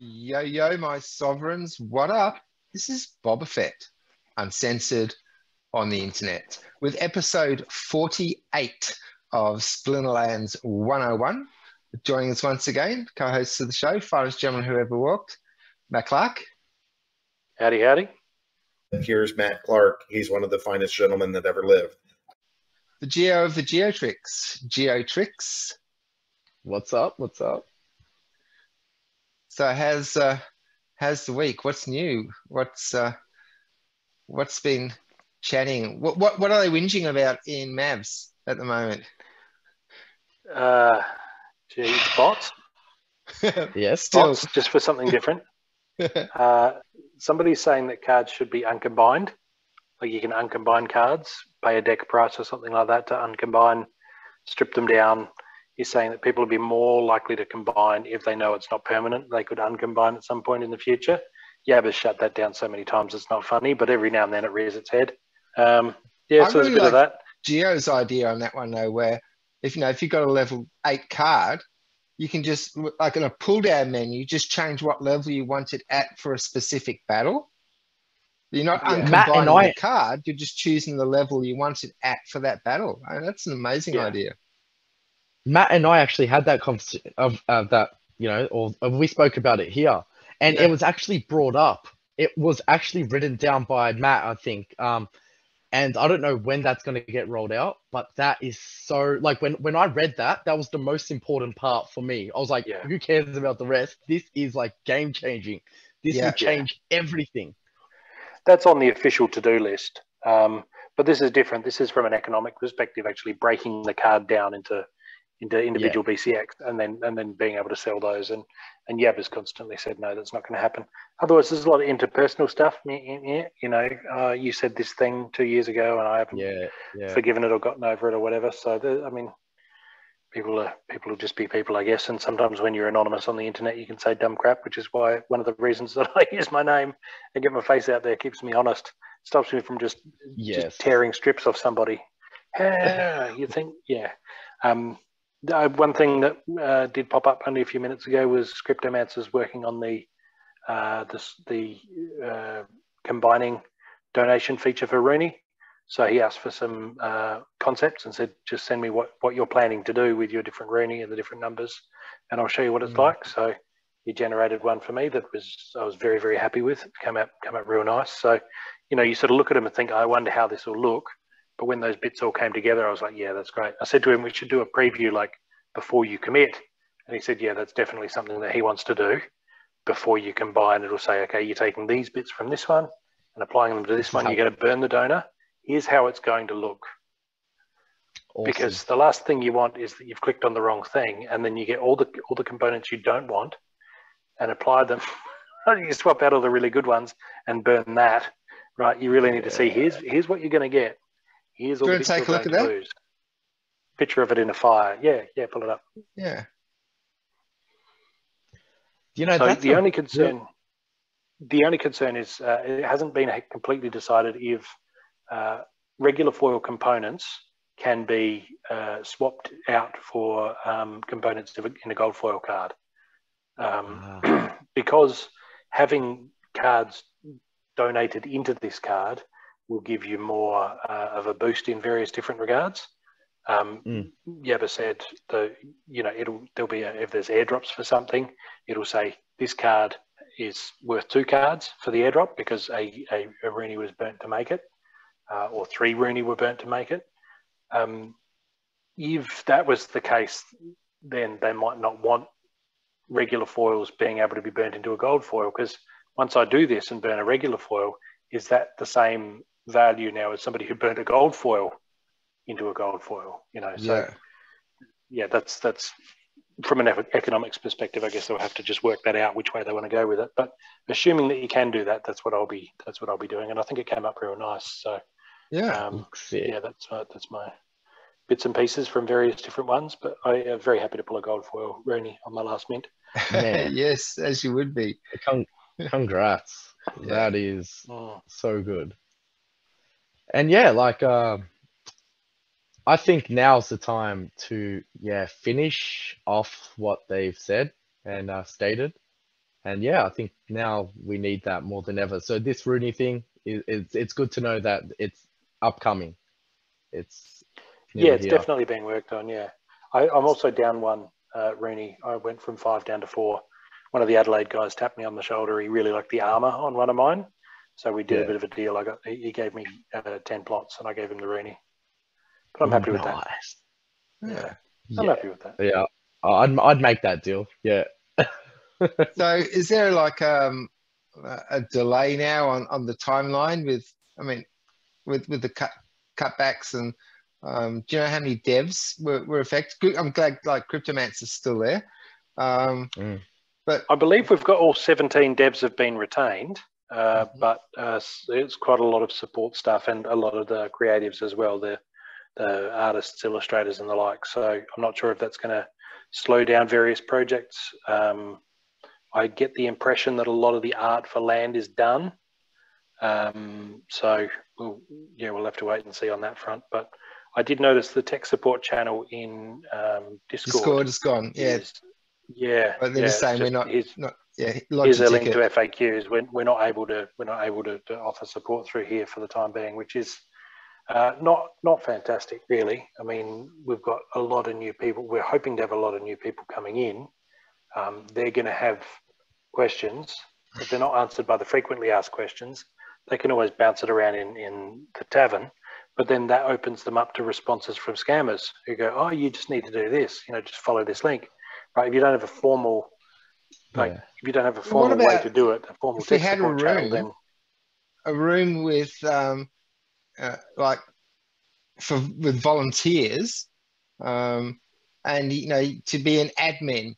Yo, yo, my sovereigns, what up? This is Boba Fett, uncensored on the internet, with episode 48 of Splinterlands 101. Joining us once again, co-hosts of the show, finest gentleman who ever walked, Matt Clark. Howdy, howdy. Here's Matt Clark. He's one of the finest gentlemen that ever lived. The Geo of the Geotrix, Geotrix. What's up? What's up? So how's the week? What's new? What's been chatting? What are they whinging about in Mavs at the moment? Bots. Yes. Bots, just for something different. Somebody's saying that cards should be uncombined. Like you can uncombine cards, pay a deck price or something like that to uncombine, strip them down. He's saying that people will be more likely to combine if they know it's not permanent. They could uncombine at some point in the future. Yabba's shut that down so many times it's not funny, but every now and then it rears its head. So there's a bit of that. Geo's idea on that one though, where if you've got a level 8 card, you can just, like in a pull down menu, just change what level you want it at for a specific battle. You're not uncombining the card, you're just choosing the level you want it at for that battle. That's an amazing idea. Matt and I actually had that conversation we spoke about it here, and it was actually brought up. It was actually written down by Matt, I think. And I don't know when that's going to get rolled out, but that is so, like, when I read that was the most important part for me. I was like, who cares about the rest? This is like game changing. This will change everything. That's on the official to-do list. But this is different. This is from an economic perspective, actually breaking the card down into individual BCX and then being able to sell those. And Yab has constantly said, no, that's not going to happen. Otherwise, there's a lot of interpersonal stuff. You said this thing 2 years ago and I haven't forgiven it or gotten over it or whatever. So, people will just be people, I guess. And sometimes when you're anonymous on the internet, you can say dumb crap, which is why one of the reasons that I use my name and get my face out there keeps me honest. Stops me from just tearing strips off somebody. You think, one thing that did pop up only a few minutes ago was Cryptomancer's working on the combining donation feature for Rooney. So he asked for some concepts and said, just send me what you're planning to do with your different Rooney and the different numbers, and I'll show you what it's like. So he generated one for me that I was very, very happy with. It came out real nice. So, you sort of look at them and think, I wonder how this will look. But when those bits all came together, I was like, yeah, that's great. I said to him, we should do a preview like before you commit. And he said, yeah, that's definitely something that he wants to do. Before you combine, it'll say, okay, you're taking these bits from this one and applying them to this one. You're going to burn the donor. Here's how it's going to look. Awesome. Because the last thing you want is that you've clicked on the wrong thing and then you get all the components you don't want and apply them. You swap out all the really good ones and burn that. Right? You really need to see, here's what you're going to get. Here's all the bits you're going to lose. Picture of it in a fire. Yeah, pull it up. Yeah. So the only concern is it hasn't been completely decided if regular foil components can be swapped out for components in a gold foil card. Because having cards donated into this card will give you more of a boost in various different regards. Yabba said there'll be if there's airdrops for something, it'll say this card is worth 2 cards for the airdrop because a Rooney was burnt to make it, or 3 Rooney were burnt to make it. If that was the case, then they might not want regular foils being able to be burnt into a gold foil, because once I do this and burn a regular foil, is that the same value now as somebody who burnt a gold foil into a gold foil? That's from an economics perspective. I guess they'll have to just work that out which way they want to go with it. But assuming that you can do that, that's what I'll be doing. And I think it came up real nice. So that's my bits and pieces from various different ones. But I am very happy to pull a gold foil Rooney on my last mint. Yes, as you would be. Congrats. That is so good. And I think now's the time to finish off what they've said and stated. And yeah, I think now we need that more than ever. So this Rooney thing it's good to know that it's upcoming. It's Yeah, nearly it's here. definitely being worked on. Yeah, I'm also down one, Rooney. I went from 5 down to 4. One of the Adelaide guys tapped me on the shoulder. He really liked the armour on one of mine, so we did a bit of a deal. He gave me 10 plots, and I gave him the Rooney. But I'm happy with that. Nice. Yeah, I'm happy with that. Yeah, I'd make that deal. Yeah. So is there like a delay now on the timeline with, I mean, with the cutbacks and do you know how many devs were affected? I'm glad like Cryptomancer's still there. But I believe we've got all 17 devs have been retained, but it's quite a lot of support stuff and a lot of the creatives as well, the artists, illustrators and the like. So I'm not sure if that's going to slow down various projects. I get the impression that a lot of the art for Land is done. So we'll have to wait and see on that front. But I did notice the tech support channel in Discord is gone. But they're just saying we're not. Here's a link to FAQs. We're not able to offer support through here for the time being, which is not fantastic, really. I mean, we've got a lot of new people. We're hoping to have a lot of new people coming in. They're going to have questions. If they're not answered by the frequently asked questions, they can always bounce it around in the tavern. But then that opens them up to responses from scammers who go, "Oh, you just need to do this. Just follow this link." Right? If you don't have a formal, way to do it, a formal tech support channel, then a room with with volunteers, and to be an admin,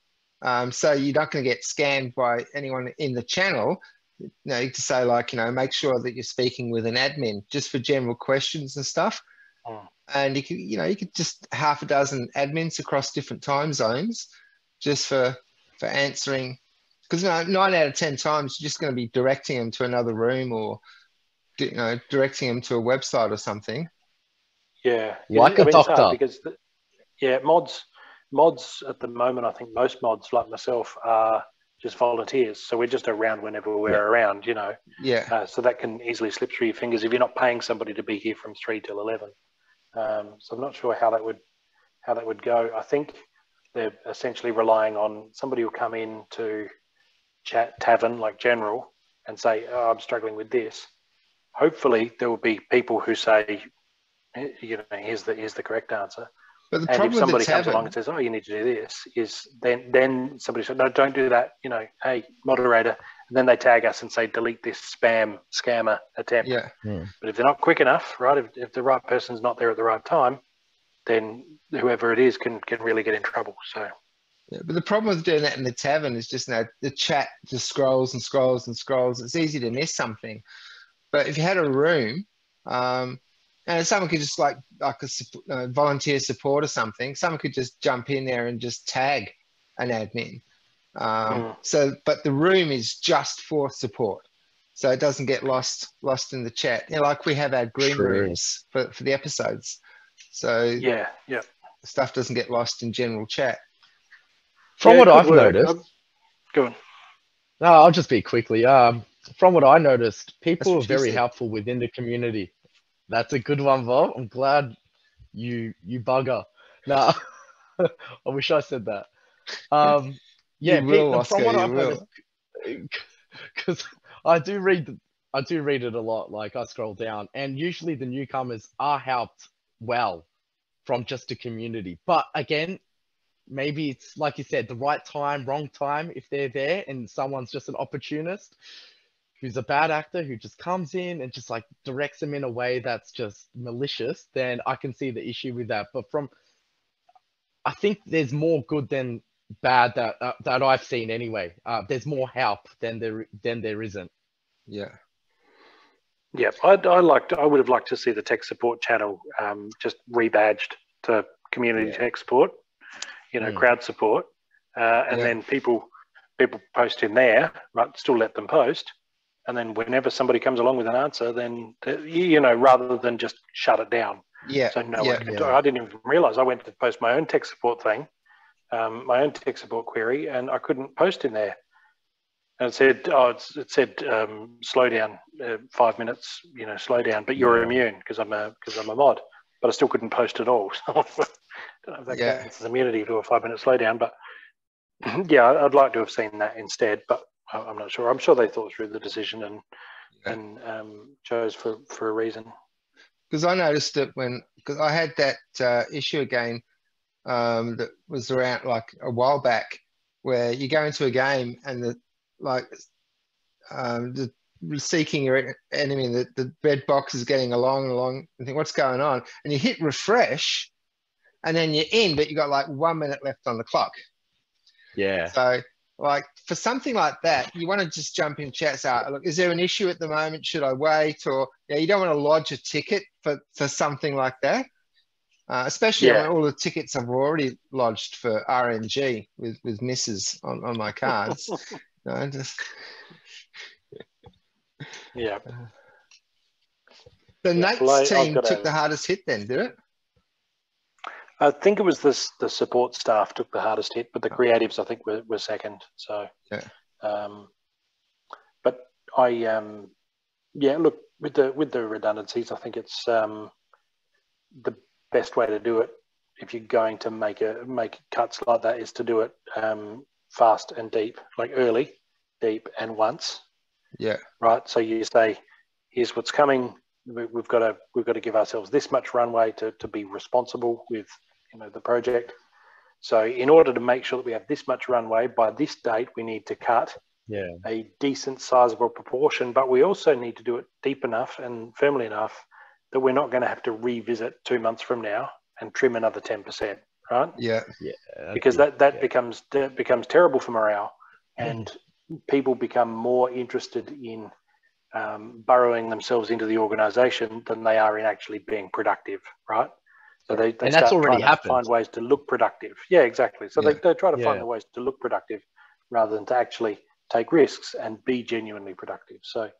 so you're not going to get scammed by anyone in the channel. To say make sure that you're speaking with an admin just for general questions and stuff. And you could just half a dozen admins across different time zones just for answering, because 9 out of 10 times you're just going to be directing them to another room or directing them to a website or something. Yeah, like a doctor. Because mods at the moment, I think most mods like myself are just volunteers, so we're just around whenever we're around, so that can easily slip through your fingers if you're not paying somebody to be here from 3 till 11. So I'm not sure how that would go. I think they're essentially relying on somebody who will come in to chat tavern like general and say, "Oh, I'm struggling with this." Hopefully there will be people who say, here's the correct answer. But the and problem if somebody with the comes tavern, along and says, "Oh, you need to do this," is then somebody said, "No, don't do that." Hey, moderator, and then they tag us and say, "Delete this scammer attempt." Yeah. But if they're not quick enough, right? If the right person's not there at the right time, then whoever it is can really get in trouble. So. Yeah, but the problem with doing that in the tavern is just the chat just scrolls and scrolls and scrolls. It's easy to miss something. But if you had a room, and someone could just like a volunteer support or something, someone could just jump in there and just tag an admin. But the room is just for support, so it doesn't get lost in the chat. Like we have our green rooms for the episodes. So stuff doesn't get lost in general chat. From what I've noticed, go on. No, I'll just be quickly. From what I noticed, people are very helpful within the community. That's a good one, Bob. I'm glad you bugger. No, I wish I said that. From what I've noticed, because I do read it a lot. Like I scroll down, and usually the newcomers are helped well from just a community. But again, maybe it's like you said, the right time, wrong time. If they're there and someone's just an opportunist who's a bad actor who just comes in and just like directs them in a way that's just malicious, then I can see the issue with that. But I think there's more good than bad that I've seen anyway. There's more help than there isn't. Yeah. Yeah, I would have liked to see the tech support channel just rebadged to community tech support, crowd support, and then people post in there, right? Still let them post, and then whenever somebody comes along with an answer, then rather than just shut it down. Yeah. So I didn't even realize I went to post my own tech support thing, my own tech support query, and I couldn't post in there. And it said slow down 5 minutes, slow down, but you're immune because I'm a mod, but I still couldn't post at all. So I don't know if that counts as immunity to a 5-minute slowdown, but yeah, I'd like to have seen that instead, but I'm not sure. I'm sure they thought through the decision and chose for a reason. Because I noticed it because I had that issue again that was around like a while back, where you go into a game and seeking your enemy, and the red box is getting along, and think, what's going on? And you hit refresh, and then you're in, but you got like 1 minute left on the clock. Yeah. So, like for something like that, you want to just jump in chat. Say, look, is there an issue at the moment? Should I wait? Or you don't want to lodge a ticket for something like that. Especially when all the tickets I've already lodged for RNG with misses on my cards. Yeah. The Nate's team took the hardest hit then, did it? I think it was the support staff took the hardest hit, but the creatives I think were second. So, but I look with the redundancies, I think it's the best way to do it if you're going to make cuts like that is to do it fast and deep, like early, deep, and once. Yeah. Right. So you say, here's what's coming. We've got to give ourselves this much runway to be responsible with the project. So in order to make sure that we have this much runway by this date, we need to cut a decent sizable proportion, but we also need to do it deep enough and firmly enough that we're not going to have to revisit 2 months from now and trim another 10%, right? Yeah. Because that becomes terrible for morale, and people become more interested in burrowing themselves into the organisation than they are in actually being productive, right? So they start trying to find ways to look productive. Yeah, exactly. So they try to find the ways to look productive rather than to actually take risks and be genuinely productive. So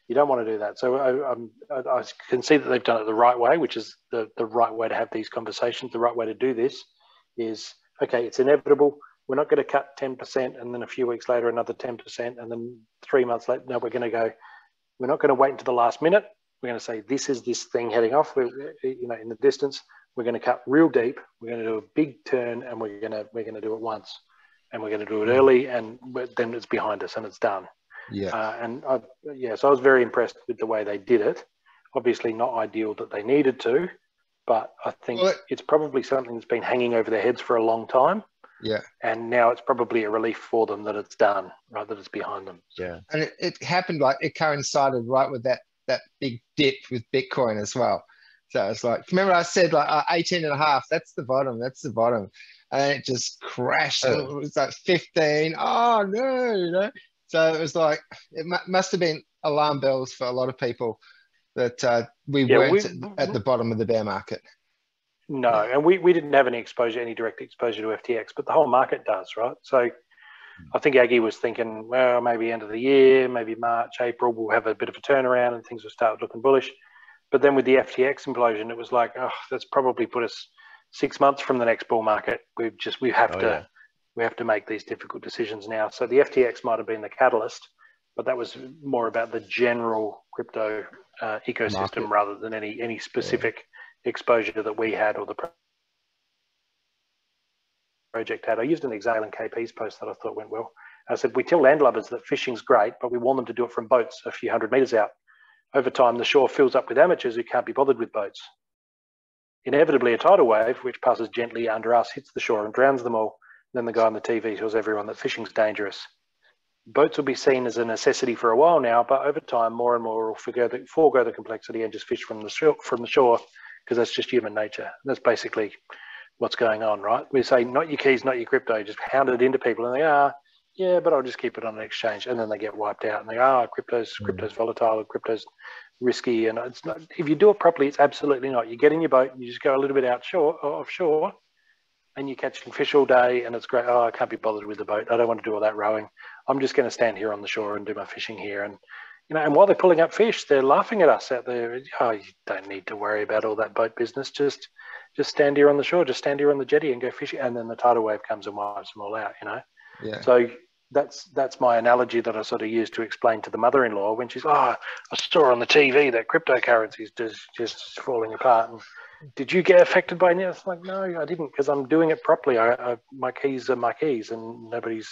you don't want to do that. So I can see that they've done it the right way, which is the right way to have these conversations. The right way to do this is, okay, it's inevitable. We're not going to cut 10% and then a few weeks later another 10% and then 3 months later, no, we're going to go, we're not going to wait until the last minute. We're going to say, this is this thing heading off. We're, in the distance, we're going to cut real deep. We're going to do a big turn, and we're going to do it once, and we're going to do it early, and then it's behind us and it's done. Yeah. So I was very impressed with the way they did it. Obviously, not ideal that they needed to, but I think it's probably something that's been hanging over their heads for a long time. Yeah. And now it's probably a relief for them that it's done, right? That it's behind them. Yeah. And it happened it coincided right with that big dip with Bitcoin as well. So it's like, remember I said 18.5, that's the bottom. And it just crashed. It was like 15. Oh no, So it was like, it must have been alarm bells for a lot of people that we weren't at the bottom of the bear market. No, and we didn't have any direct exposure to FTX, but the whole market does, right? So I think Aggie was thinking, well, maybe end of the year, maybe March, April, we'll have a bit of a turnaround and things will start looking bullish. But then with the FTX implosion, it was like, that's probably put us 6 months from the next bull market. We have to make these difficult decisions now. So the FTX might have been the catalyst, but that was more about the general crypto ecosystem rather than any specific exposure that we had or the project had. I used an example in KP's post that I thought went well. I said, we tell landlubbers that fishing's great, but we want them to do it from boats a few hundred meters out. Over time, the shore fills up with amateurs who can't be bothered with boats. Inevitably, a tidal wave, which passes gently under us, hits the shore and drowns them all. Then the guy on the TV tells everyone that fishing's dangerous. Boats will be seen as a necessity for a while now, but over time, more and more will forego the complexity and just fish from the shore, because that's just human nature. That's basically what's going on, right? We say, not your keys, not your crypto, just pound it into people, and they are, yeah, but I'll just keep it on an exchange, and then they get wiped out, and they are, crypto's volatile, and crypto's risky, and it's not. If you do it properly, it's absolutely not. You get in your boat, and you just go a little bit offshore, and you're catching fish all day, and it's great. Oh, I can't be bothered with the boat. I don't want to do all that rowing. I'm just going to stand here on the shore and do my fishing here, and and while they're pulling up fish, they're laughing at us out there. Oh, you don't need to worry about all that boat business. Just stand here on the shore, just stand here on the jetty and go fishing. And then the tidal wave comes and wipes them all out, Yeah. So that's my analogy that I sort of use to explain to the mother-in-law when she's, I saw on the TV that cryptocurrency is just falling apart. And did you get affected by it? It's like, no, I didn't, because I'm doing it properly. My keys are my keys, and nobody's,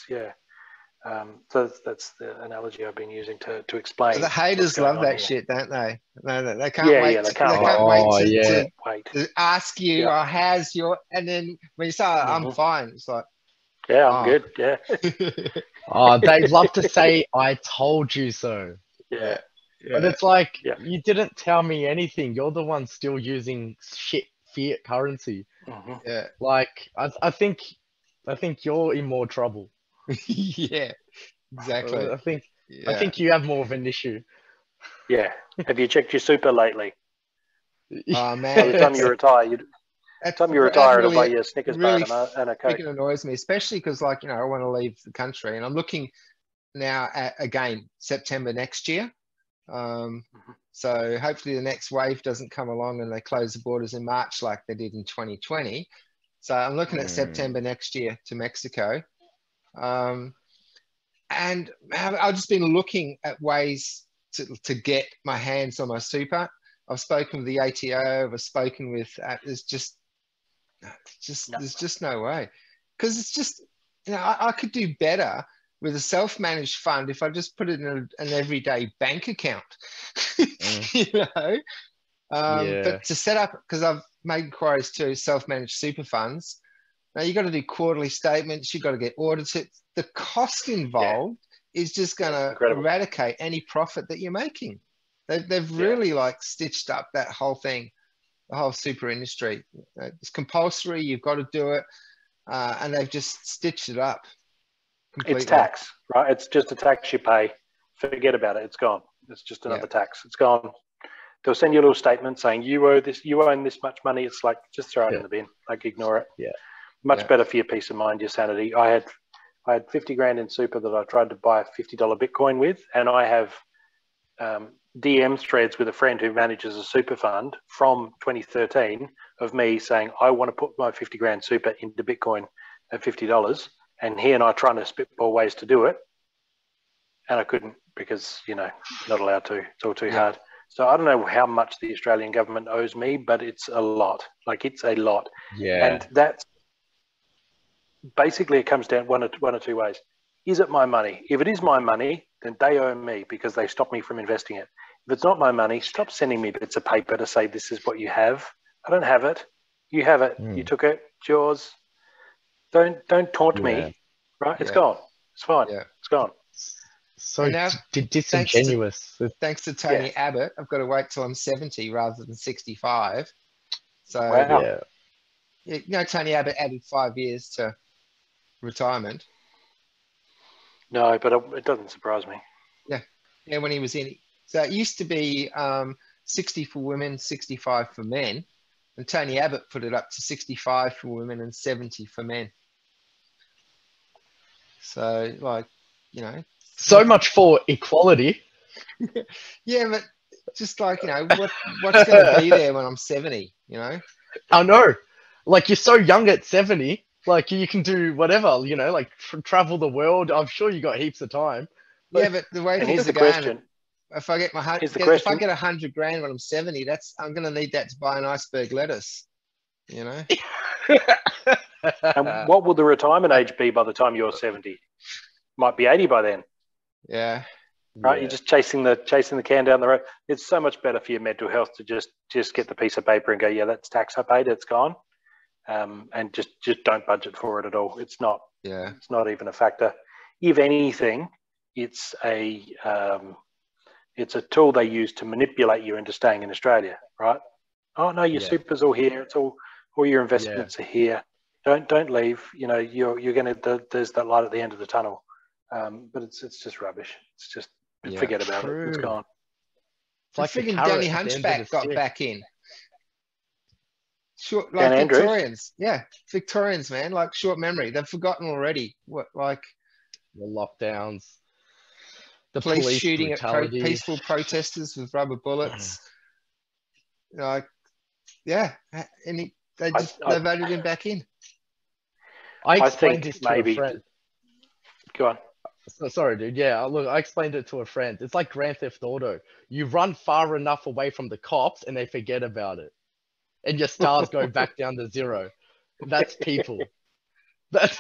so that's the analogy I've been using to explain. The haters love that shit, don't they? No, they can't wait. They can't wait to ask you, how's your? And then when you say, I'm fine, it's like, yeah, I'm good. Yeah. They love to say, I told you so. Yeah. But it's like, you didn't tell me anything. You're the one still using shit fiat currency. Yeah. Like, I think you're in more trouble. Yeah, exactly. I think you have more of an issue. Yeah. Have you checked your super lately? Oh man! By the time you retire, it'll buy you a Snickers bar and a Coke. It annoys me, especially because, I want to leave the country, and I'm looking now at again September next year. So hopefully the next wave doesn't come along and they close the borders in March like they did in 2020. So I'm looking at September next year to Mexico. And I've just been looking at ways to get my hands on my super. I've spoken with the ATO. I've spoken with. There's just no way, because it's just I could do better with a self-managed fund if I just put it in an everyday bank account. But to set up, because I've made inquiries to self-managed super funds. Now you've got to do quarterly statements. You've got to get audited. The cost involved is just going to eradicate any profit that you're making. They've really stitched up that whole thing, the whole super industry. It's compulsory. You've got to do it. And they've just stitched it up completely. It's tax, right? It's just a tax you pay. Forget about it. It's gone. It's just another tax. It's gone. They'll send you a little statement saying you owe this, you own this much money. It's like, just throw it in the bin. Ignore it. Yeah. Much better for your peace of mind, your sanity. I had 50 grand in super that I tried to buy a $50 Bitcoin with, and I have DM threads with a friend who manages a super fund from 2013 of me saying, I want to put my 50 grand super into Bitcoin at $50, and he and I trying to spitball ways to do it, and I couldn't because, not allowed to. It's all too hard. So I don't know how much the Australian government owes me, but it's a lot. It's a lot. Yeah. And that's basically, it comes down one or two ways. Is it my money? If it is my money, then they owe me because they stopped me from investing it. If it's not my money, stop sending me bits of paper to say this is what you have. I don't have it. You have it. You took it. It's yours. Don't taunt me. Right? It's gone. It's fine. Yeah. It's gone. So now, disingenuous. Thanks to Tony Abbott, I've got to wait till I'm 70 rather than 65. So Tony Abbott added 5 years to retirement. No, but it doesn't surprise me. Yeah, when he was in. So it used to be 60 for women, 65 for men. And Tony Abbott put it up to 65 for women and 70 for men. So, So much for equality. Yeah, but just what's going to be there when I'm 70, I know. You're so young at 70. You can do whatever, travel the world. I'm sure you got heaps of time. Yeah, but the way things are going, if I get if I get 100 grand when I'm 70, I'm going to need that to buy an iceberg lettuce, And what will the retirement age be by the time you're 70? Might be 80 by then. Yeah. Right, you're just chasing the can down the road. It's so much better for your mental health to just get the piece of paper and go, yeah, that's tax I paid, it's gone. And just don't budget for it at all. It's not. Yeah. It's not even a factor. If anything, it's a tool they use to manipulate you into staying in Australia. Right? Oh no, your super's all here. It's all your investments are here. Don't leave. You're gonna. There's that light at the end of the tunnel. But it's just rubbish. It's just forget about it. It's gone. It's like freaking Danny Hunchback got back in. Short, Victorians, Victorians, man, short memory. They've forgotten already what the lockdowns, the police shooting at peaceful protesters with rubber bullets. And they voted him back in. I explained this to a friend. Go on. Sorry, dude. Yeah, look, I explained it to a friend. It's like Grand Theft Auto. You run far enough away from the cops and they forget about it. And your stars go back down to zero. That's people. That's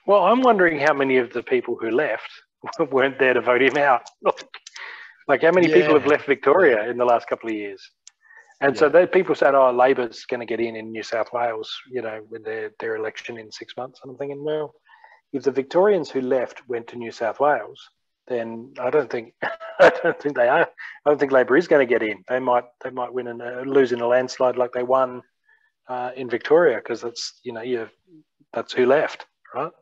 Well, I'm wondering how many of the people who left weren't there to vote him out. Like, how many people have Yeah. left Victoria in the last couple of years? And so people said, "Oh, Labor's going to get in New South Wales, you know, with their election in 6 months." And I'm thinking, well, if the Victorians who left went to New South Wales, then I don't think they are. I don't think Labor is going to get in. They might win and lose in a landslide like they won in Victoria, because that's, you know, that's who left, right?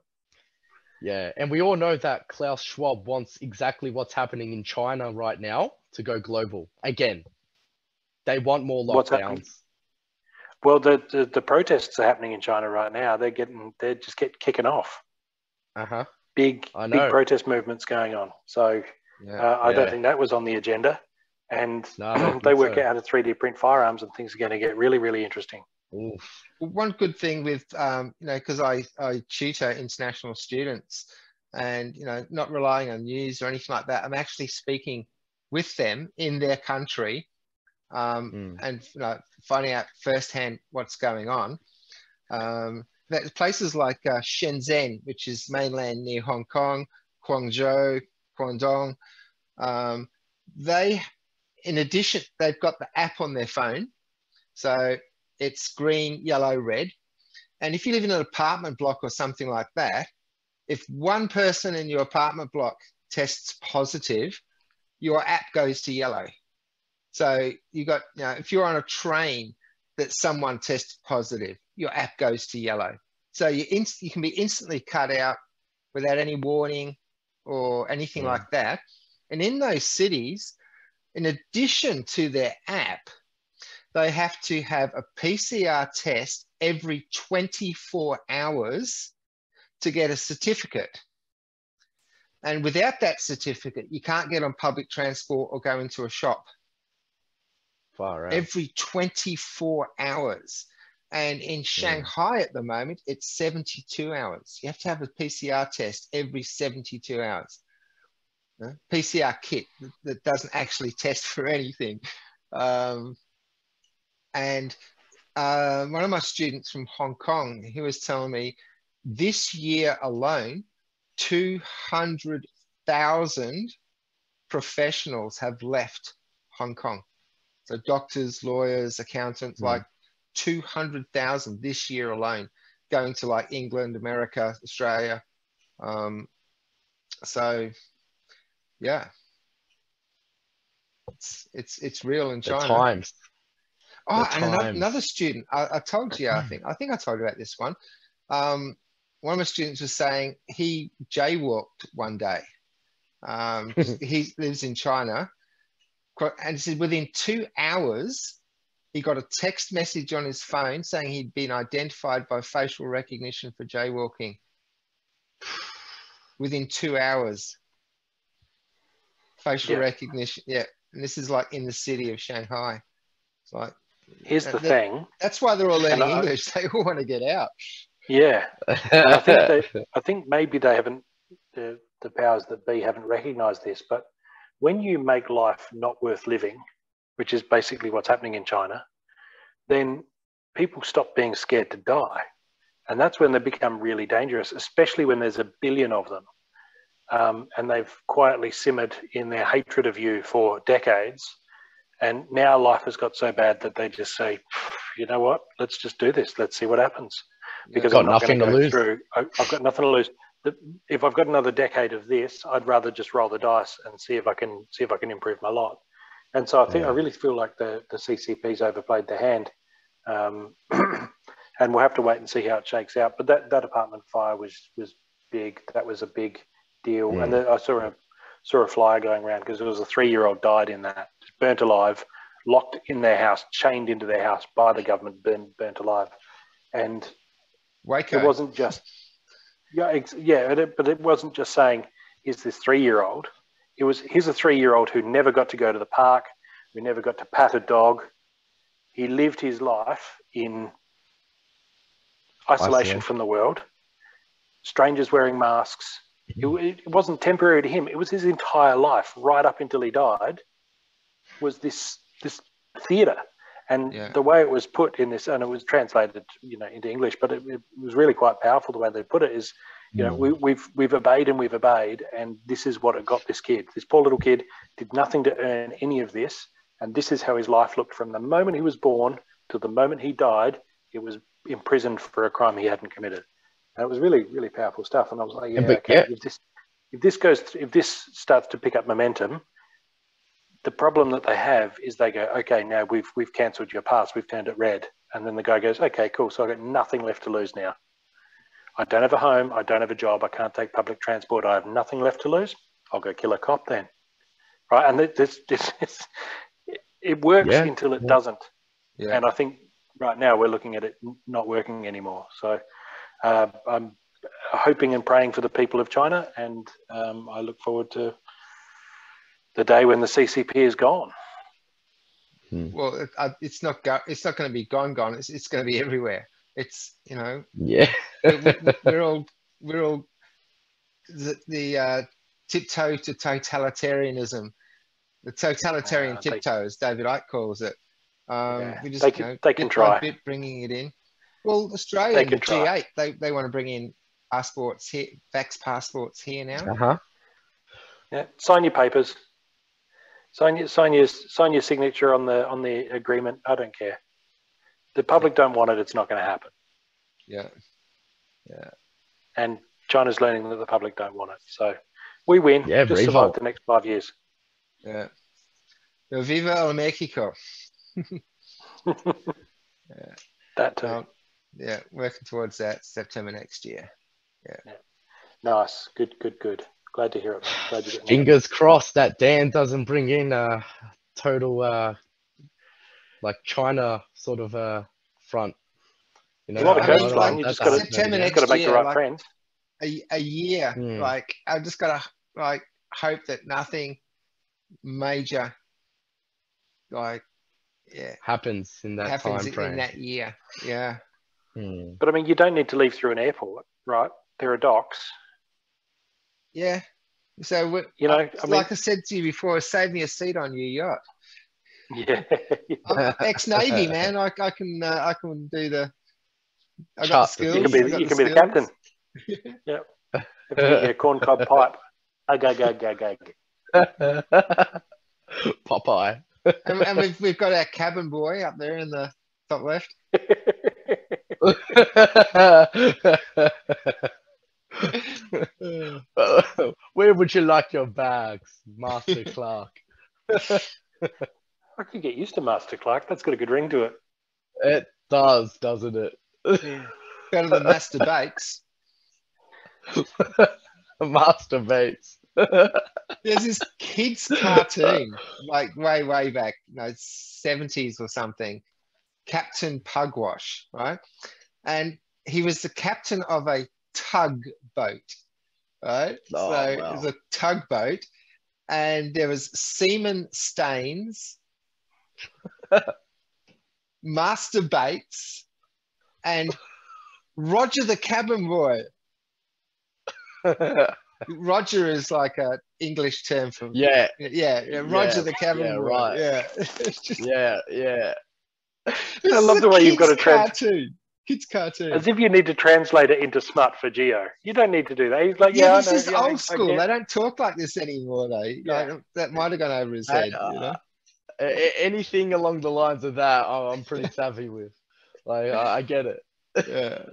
Yeah, and we all know that Klaus Schwab wants exactly what's happening in China right now to go global. Again, they want more What's happening? lockdowns. Well, the protests are happening in China right now. They're just kicking off. Uh-huh. Big I know. protest movements going on. So I don't think that was on the agenda. And they work out how to 3D print firearms, and things are going to get really, really interesting. Oof. One good thing with, you know, because I tutor international students, and, you know, not relying on news or anything like that, I'm actually speaking with them in their country, and, you know, finding out firsthand what's going on. That places like Shenzhen, which is mainland near Hong Kong, Guangzhou, Guangdong, they, in addition, they've got the app on their phone. So it's green, yellow, red. And if you live in an apartment block or something like that, if one person in your apartment block tests positive, your app goes to yellow. So you got, you know, if you're on a train that someone tests positive, your app goes to yellow. So you can be instantly cut out without any warning or anything like that. And in those cities, in addition to their app, they have to have a PCR test every 24 hours to get a certificate. And without that certificate, you can't get on public transport or go into a shop. Far out. Every 24 hours. And in Shanghai at the moment, it's 72 hours. You have to have a PCR test every 72 hours. PCR kit that doesn't actually test for anything. And one of my students from Hong Kong, he was telling me this year alone, 200,000 professionals have left Hong Kong. So doctors, lawyers, accountants, like 200,000 this year alone, going to like England, America, Australia. So yeah, it's real in China. The times. Oh, and another student, I told you, I think I told you about this one. One of my students was saying he jaywalked one day. He lives in China, and he said within 2 hours, he got a text message on his phone saying he'd been identified by facial recognition for jaywalking. Within 2 hours. Facial recognition, yeah. And this is like in the city of Shanghai. It's like, here's the thing. That's why they're all learning English. They all want to get out. Yeah. And I think maybe they haven't, the powers that be haven't recognized this, but when you make life not worth living, which is basically what's happening in China, then people stop being scared to die. And that's when they become really dangerous, especially when there's a billion of them. And they've quietly simmered in their hatred of you for decades. And now life has got so bad that they just say, you know what, let's just do this. Let's see what happens. Because I'm not going to go through. I've got nothing to lose. If I've got another decade of this, I'd rather just roll the dice and see if I can improve my lot. And so I really feel like the CCP's overplayed their hand. And we'll have to wait and see how it shakes out. But that apartment fire was big. That was a big deal. And I saw a flyer going around because there was a 3-year-old died in that, burnt alive, locked in their house, chained into their house by the government, burnt alive. And it wasn't just but it wasn't just saying, here's this 3-year-old. It was, here's a 3-year-old who never got to go to the park, who never got to pat a dog. He lived his life in isolation from the world, strangers wearing masks, It wasn't temporary to him. It was his entire life, right up until he died, was this theatre. And the way it was put in this, and it was translated, into English, but it was really quite powerful. The way they put it is, we've obeyed and we've obeyed, and this is what it got this kid. This poor little kid did nothing to earn any of this, and this is how his life looked from the moment he was born to the moment he died. He was imprisoned for a crime he hadn't committed. And it was really, really powerful stuff. And I was like, if this starts to pick up momentum, the problem that they have is they go, okay, now we've cancelled your pass, we've turned it red. And then the guy goes, okay, cool. So I've got nothing left to lose now. I don't have a home. I don't have a job. I can't take public transport. I have nothing left to lose. I'll go kill a cop then. Right. And it works until it doesn't. Yeah. And I think right now we're looking at it not working anymore. So I'm hoping and praying for the people of China. And I look forward to the day when the CCP is gone. Well, it's not going to be gone. It's going to be everywhere. It's we're all the tiptoe to totalitarianism, the totalitarian tiptoe, as David Icke calls it. We just they can try bit bringing it in. Well, Australia, the G8, they want to bring in passports here, vax passports here now. Yeah, sign your papers. Sign your signature on the agreement. I don't care. The public don't want it. It's not going to happen. Yeah. And China's learning that the public don't want it. So we win. Yeah, just survive the next 5 years. Yeah. Viva el Mexico. That too. Working towards that September next year. Yeah. Nice. Good. Glad to hear it. Glad you get Fingers crossed that Dan doesn't bring in a total China sort of front. A lot of codes, Brian. You just got to make the right friends. A year. I just got to hope that nothing major happens in that time frame. In that year. Yeah. But I mean, you don't need to leave through an airport, right? There are docks. Yeah. So like I said to you before, save me a seat on your yacht. Yeah. I'm ex-Navy, man. I can do the. I got the skills. You can be the captain. Yeah. If you get your corncob pipe. Go. Popeye. And we've got our cabin boy up there in the top left. Where would you like your bags, Master Clark? I could get used to Master Clark. That's got a good ring to it. It does, doesn't it? Better than Master Bakes. Master Bates. There's this kids cartoon, like way back, 70s or something. Captain Pugwash, right? And he was the captain of a tugboat, right? It was a tugboat, and there was Seaman Staines, Master Bates, and Roger the cabin boy. Roger is like an English term for Roger the cabin boy. Right. Yeah. I love the way you've got a cartoon. Kids cartoon. As if you need to translate it into smut for Geo. You don't need to do that. He's like, this is old school. They don't talk like this anymore, though. That might have gone over his head. Anything along the lines of that, I'm pretty savvy with. I get it. Yeah.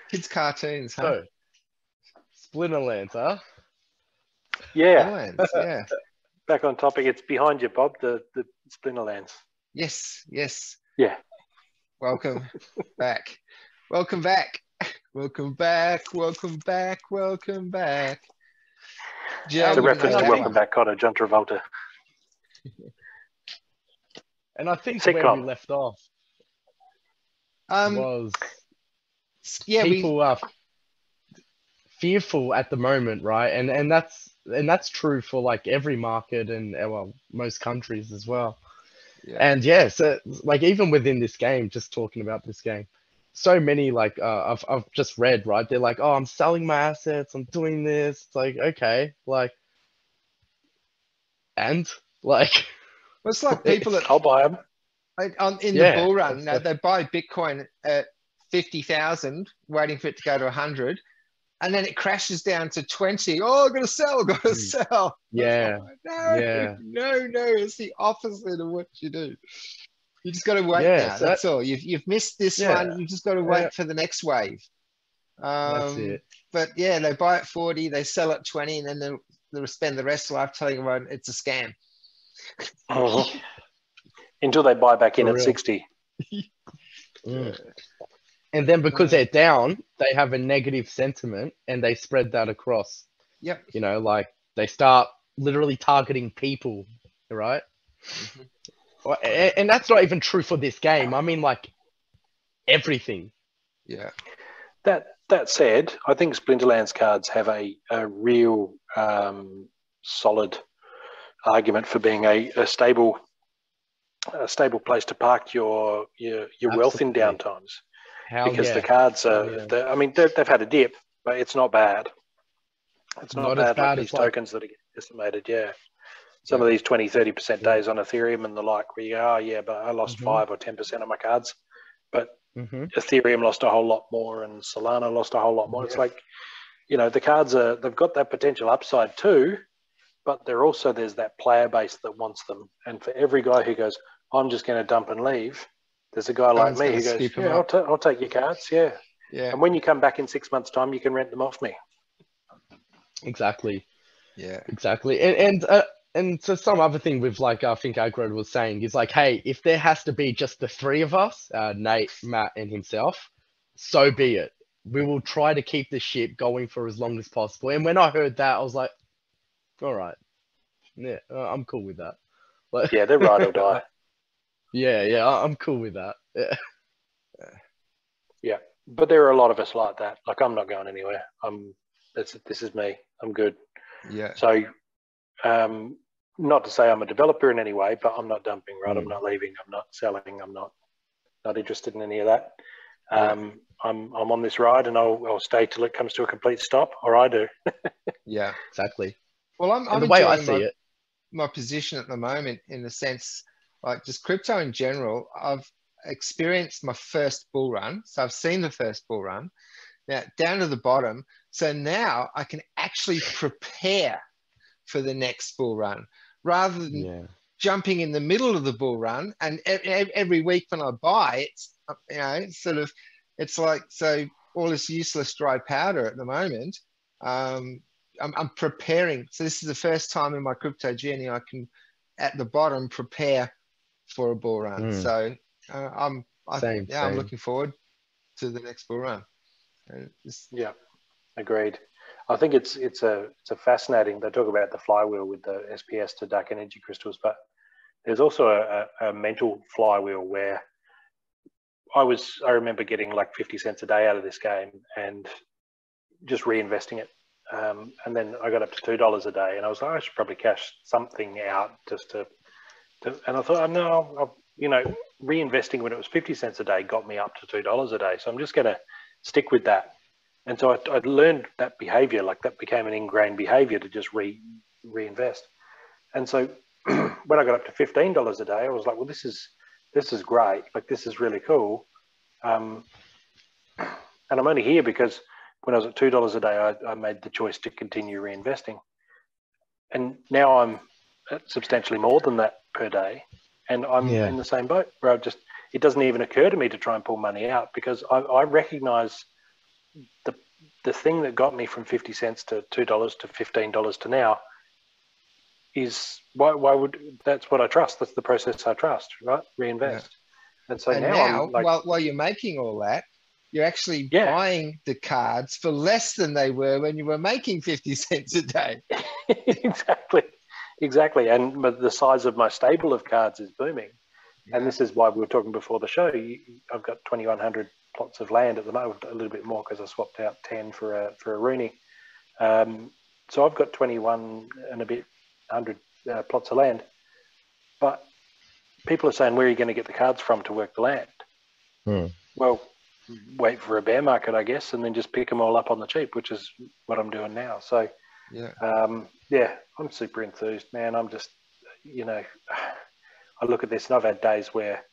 Kids cartoons, huh? So, Splinterlands, huh? Yeah. Splinterlands, yeah. Back on topic, it's behind you, Bob, the Splinterlands. Yes. Yeah. Welcome back. Welcome back. Welcome back. It's a reference to Welcome Back, Cotter, John Travolta. And I think where we left off was people are fearful at the moment, right? And that's true for every market and most countries as well. Yeah. And so even within this game, just talking about this game, so many like I've just read, right? They're like, oh, I'm selling my assets, I'm doing this. It's like, okay, like, and like, Well, it's like people that I'll buy them. in the bull run, they buy Bitcoin at 50,000, waiting for it to go to 100, and then it crashes down to 20. Oh, I've got to sell, got to sell. Yeah. No, it's the opposite of what you do. You just got to wait Yeah, now. so That's all. You've missed this one. You just got to wait for the next wave. That's it. But yeah, they buy at 40, they sell at 20, and then they'll spend the rest of life telling everyone it's a scam. Until they buy back in For at real. 60. And then because they're down, they have a negative sentiment and they spread that across. Yep. You know, like they start literally targeting people, right? And that's not even true for this game. I mean, like everything. Yeah. That said, I think Splinterlands cards have a real solid argument for being a stable place to park your wealth in down times. Because the cards are, I mean, they've had a dip, but it's not bad. It's not bad like these tokens that are estimated, Some of these 20, 30% days on Ethereum and the like, where you go, oh yeah, but I lost 5 or 10% of my cards. But Ethereum lost a whole lot more and Solana lost a whole lot more. It's like, you know, the cards they've got that potential upside too, but there's that player base that wants them. And for every guy who goes, I'm just going to dump and leave, there's a guy like me who goes, yeah, I'll take your cards, yeah. And when you come back in 6 months' time, you can rent them off me. Exactly. Yeah. Exactly. And so some other thing with like I think Agro was saying is like, hey, if there has to be just the three of us, Nate, Matt, and himself, so be it. We will try to keep the ship going for as long as possible. And when I heard that, I was like, all right, yeah, I'm cool with that. Like, yeah, they're ride or die. Yeah, I'm cool with that. Yeah, but there are a lot of us like that. Like, I'm not going anywhere. This is me. I'm good. Yeah. So, not to say I'm a developer in any way, but I'm not dumping. Right, I'm not leaving. I'm not selling. I'm not interested in any of that. I'm on this ride, and I'll stay till it comes to a complete stop, or I do. Yeah, exactly. Well, I'm the way I enjoying see it, my position at the moment, in the sense, like just crypto in general, I've experienced my first bull run. So I've seen the first bull run, now down to the bottom. So now I can actually prepare for the next bull run rather than jumping in the middle of the bull run. And every week when I buy, it's, you know, it's like, so all this useless dry powder at the moment. I'm preparing. So this is the first time in my crypto journey I can, at the bottom, prepare for a bull run. So I'm looking forward to the next bull run. Yeah, agreed. I think it's a fascinating. They talk about the flywheel with the SPS to dark energy crystals, but there's also a mental flywheel where I remember getting like 50 cents a day out of this game and just reinvesting it. And then I got up to $2 a day, and I was like, I should probably cash something out just to and I thought, no, you know, reinvesting when it was 50 cents a day got me up to $2 a day. So I'm just going to stick with that. And so I learned that behavior, like that became an ingrained behavior to just reinvest. And so when I got up to $15 a day, I was like, well, this is great. Like, this is really cool. And I'm only here because when I was at $2 a day, I made the choice to continue reinvesting. And now I'm at substantially more than that per day. And I'm in the same boat where it doesn't even occur to me to try and pull money out, because I recognize the thing that got me from 50 cents to $2 to $15 to now is that's what I trust. That's the process I trust, right? Reinvest. Yeah. And so now I'm like, while you're making all that, you're actually buying the cards for less than they were when you were making 50 cents a day. Exactly. And the size of my stable of cards is booming. Yeah. And this is why we were talking before the show. I've got 2,100 plots of land at the moment, a little bit more because I swapped out 10 for a Rooney. So I've got 21 and a bit 100 plots of land. But people are saying, where are you going to get the cards from to work the land? Well, wait for a bear market, I guess, and then just pick them all up on the cheap, which is what I'm doing now. So, Yeah. I'm super enthused, man. I'm just, I look at this and I've had days where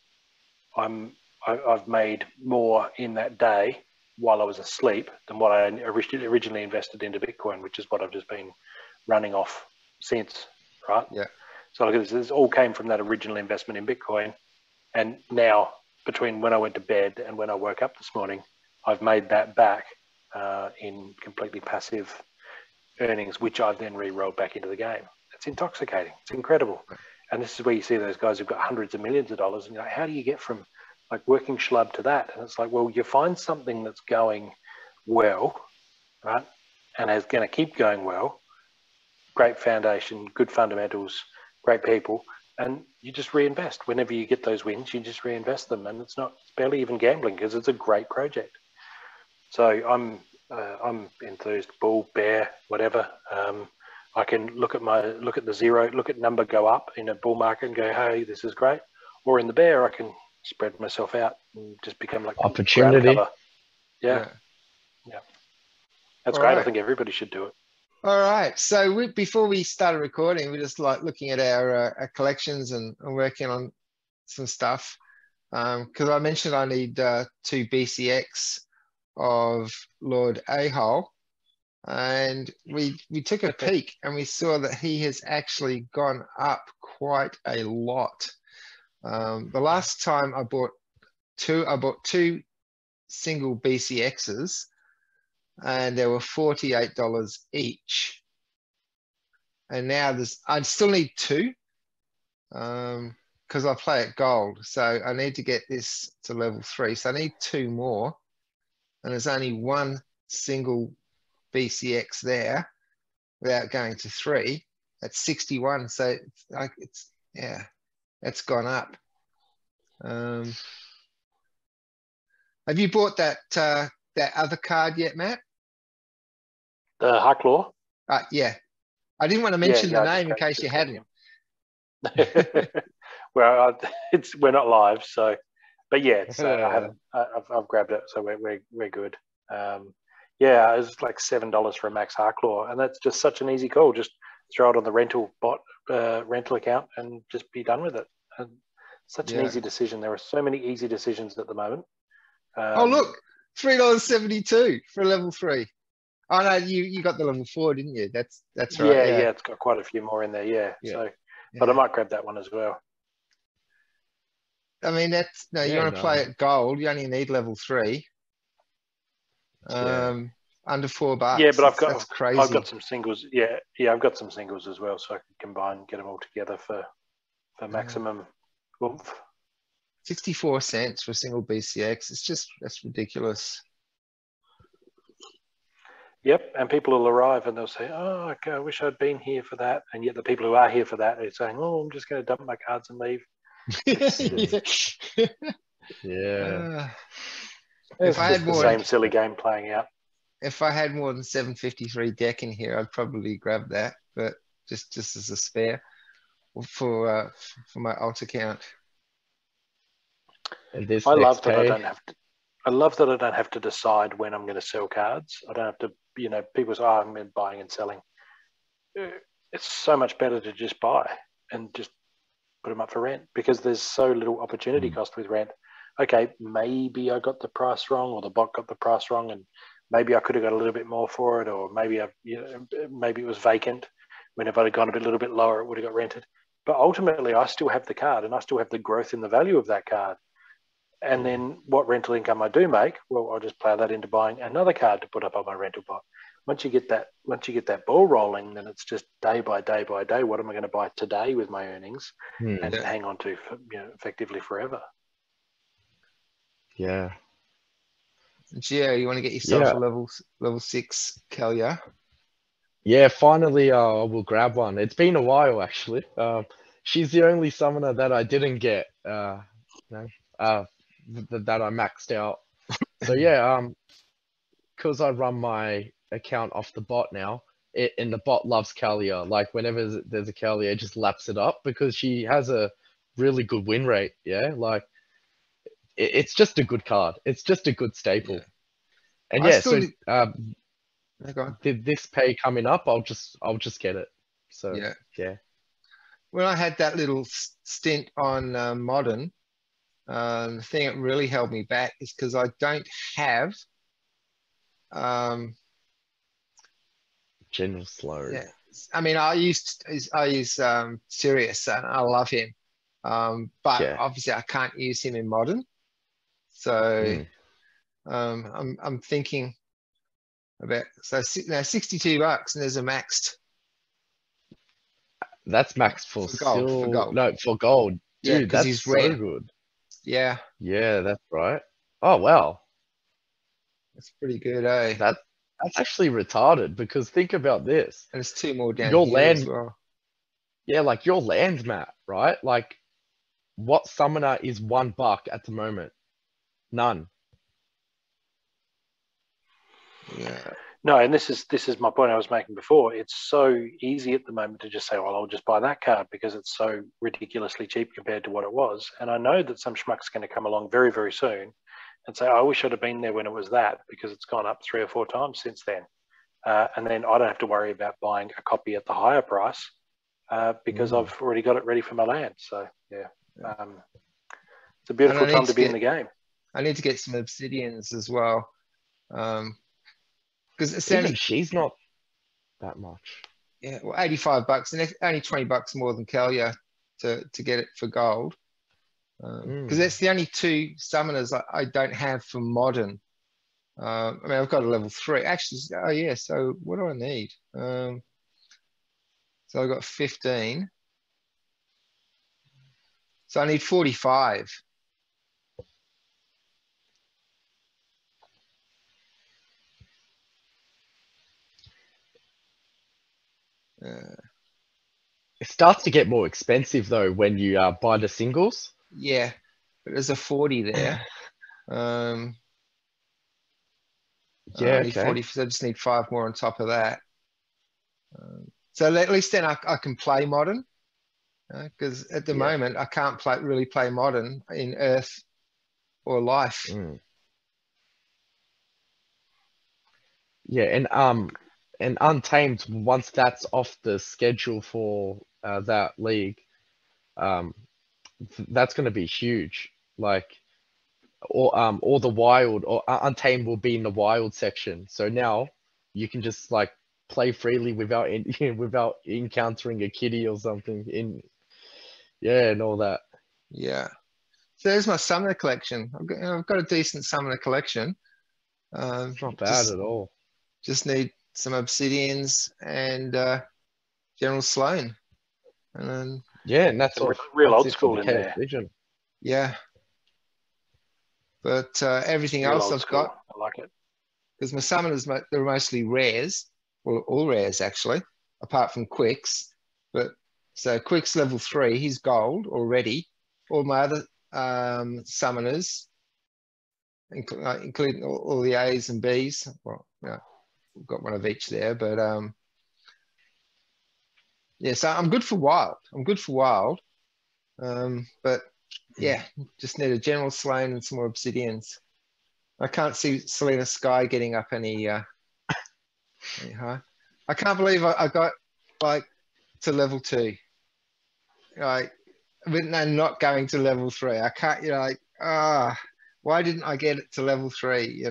I've made more in that day while I was asleep than what I originally invested into Bitcoin, which is what I've just been running off since, right? Yeah. So look at this. This all came from that original investment in Bitcoin. And now, between when I went to bed and when I woke up this morning, I've made that back in completely passive earnings, which I've then re-rolled back into the game. It's intoxicating. It's incredible. And this is where you see those guys who've got hundreds of millions of dollars, and you're like, how do you get from like working schlub to that? And it's like, well, you find something that's going well, right, and is going to keep going well, great foundation, good fundamentals, great people, and you just reinvest. Whenever you get those wins, you just reinvest them, and it's barely even gambling because it's a great project. So I'm enthused. Bull, bear, whatever. I can look at the zero, look at number go up in a bull market and go, hey, this is great. Or in the bear, I can spread myself out and just become like opportunity. ground cover. Yeah. That's All great. right. I think everybody should do it. All right. So before we started recording, we're just like looking at our collections and working on some stuff. Because I mentioned I need 2 BCX of Lord A-Hole. And we took a peek and we saw that he has actually gone up quite a lot. The last time I bought 2 single BCXs, and they were $48 each. And now I still need 2 because I play at gold. So I need to get this to level 3. So I need 2 more. And there's only 1 single BCX there without going to 3. That's 61. So it's gone up. Have you bought that other card yet, Matt? The Hucklaw? Yeah. I didn't want to mention the name in case you hadn't. Well, we're not live, so, but yeah, I've grabbed it, so we're good. It was like $7 for a max Hucklaw, and that's just such an easy call. Just throw it on the rental account and just be done with it. And such an easy decision. There are so many easy decisions at the moment. Oh look, $3.72 for level 3. Oh no, you got the level 4, didn't you? That's right. Yeah, it's got quite a few more in there. Yeah. So, but I might grab that one as well. I mean, you want to play at gold, you only need level 3. Under $4. Yeah, but that's crazy. I've got some singles. Yeah, I've got some singles as well, so I can combine, get them all together for maximum oomph. 64 cents for a single BCX. That's ridiculous. Yep, and people will arrive and they'll say, "Oh, okay, I wish I'd been here for that." And yet the people who are here for that are saying, "Oh, I'm just going to dump my cards and leave." If I had the same silly game playing out. If I had more than 753 deck in here, I'd probably grab that, but just as a spare for my alt account. And this I love that I don't have to decide when I'm going to sell cards. I don't have to, people say, I'm buying and selling. It's so much better to just buy and just put them up for rent because there's so little opportunity cost with rent. Okay, maybe I got the price wrong or the bot got the price wrong and maybe I could have got a little bit more for it, or maybe maybe it was vacant. When if I'd have gone a little bit lower, it would have got rented. But ultimately, I still have the card and I still have the growth in the value of that card. And then what rental income I do make, well, I'll just plow that into buying another card to put up on my rental bot. Once you get that ball rolling, then it's just day by day by day. What am I going to buy today with my earnings and hang on to effectively forever? Yeah. Gio, you want to get yourself a level 6 Kalia? Yeah, finally I will grab one. It's been a while actually. She's the only summoner that I didn't get. That I maxed out. So because I run my account off the bot now, and the bot loves Kalia. Like whenever there's a Kalia, it just laps it up because she has a really good win rate. Yeah, like it's just a good card. It's just a good staple. Yeah. And I yeah, still so did- Go on. this pay coming up, I'll just get it. So Yeah. yeah. When I had that little stint on Modern, the thing that really held me back is because I don't have General Slow. yeah. I mean, I use Sirius, and I love him. But Yeah. obviously I can't use him in Modern. So I'm thinking about now $62 and there's a maxed That's max for gold, for silver. gold. No, for gold. Yeah, Dude, 'cause that's he's so rare. good. Yeah, Yeah, that's right. Oh wow. that's pretty good, eh? That's actually retarded because think about this. And there's 2 more down Your here as land, well. yeah, like your land map, right? Like what summoner is $1 at the moment? None. Yeah, No, and this is my point I was making before. It's so easy at the moment to just say, well, I'll just buy that card because it's so ridiculously cheap compared to what it was. And I know that some schmuck's going to come along very, very soon and say, I wish I'd have been there when it was that because it's gone up 3 or 4 times since then. And then I don't have to worry about buying a copy at the higher price because I've already got it ready for my land. So, yeah, it's a beautiful time to be in the game. I need to get some obsidians as well. Because it's Even only, she's not that much. yeah, well, $85 and only $20 more than Kalia to get it for gold. Because that's the only 2 summoners I don't have for Modern. I mean, I've got a level 3. Actually, oh yeah, so what do I need? So I've got 15. So I need 45. It starts to get more expensive though when you buy the singles. Yeah, but there's a 40 there. I Yeah, need okay. 40, so I just need 5 more on top of that. So at least then I can play Modern. Because at the moment I can't really play Modern in Earth or Life. Yeah, and Untamed, once that's off the schedule for that league, that's going to be huge. Like, or the wild or Untamed will be in the wild section. So now you can just like play freely without without encountering a kitty or something and all that. Yeah. So there's my summoner collection. I've got a decent summoner collection. It's not bad at all. Just need some obsidians and General Sloan. And then, yeah, and that's all. Real that's old it school for the in Chaos there. Legion. Yeah. But everything Real else old I've school. got, I like it. because my summoners, they're mostly rares, well, all rares actually, apart from Quicks. But so Quicks level 3, he's gold already. All my other summoners, including all the A's and B's. Well, yeah, we've got one of each there, but yeah, so I'm good for wild. But yeah, just need a General Sloan and some more obsidians. I can't see Selena Sky getting up any high. I can't believe I got like to level 2. Like, but no, not going to level 3. I can't, like, why didn't I get it to level 3,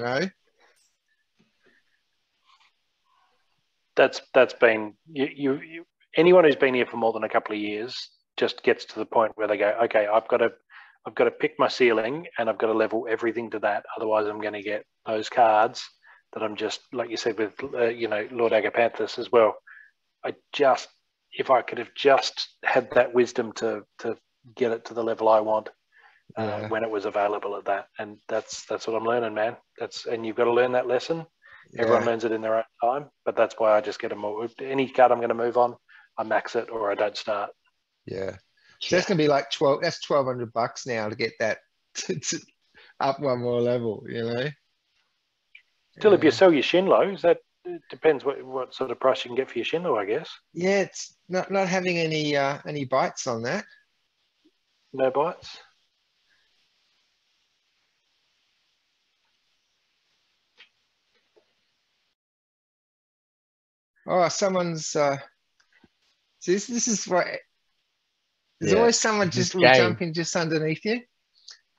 That's been you anyone who's been here for more than a couple of years just gets to the point where they go, okay, I've got to pick my ceiling and I've got to level everything to that. Otherwise, I'm going to get those cards that I'm just, like you said with Lord Agapanthus as well. If I could have just had that wisdom to get it to the level I want when it was available at that, and that's what I'm learning, man. And you've got to learn that lesson. Everyone learns it in their own time, but that's why I just get any card I'm going to move on, I max it or I don't start. Yeah. So that's going to be like that's $1,200 now to get that to up one more level, Still, if you sell your Shinlo, it depends what sort of price you can get for your Shinlo, I guess. Yeah, it's not having any bites on that. No bites? Oh, someone's. This is right. There's Yeah, always someone this just will game. jump in just underneath you.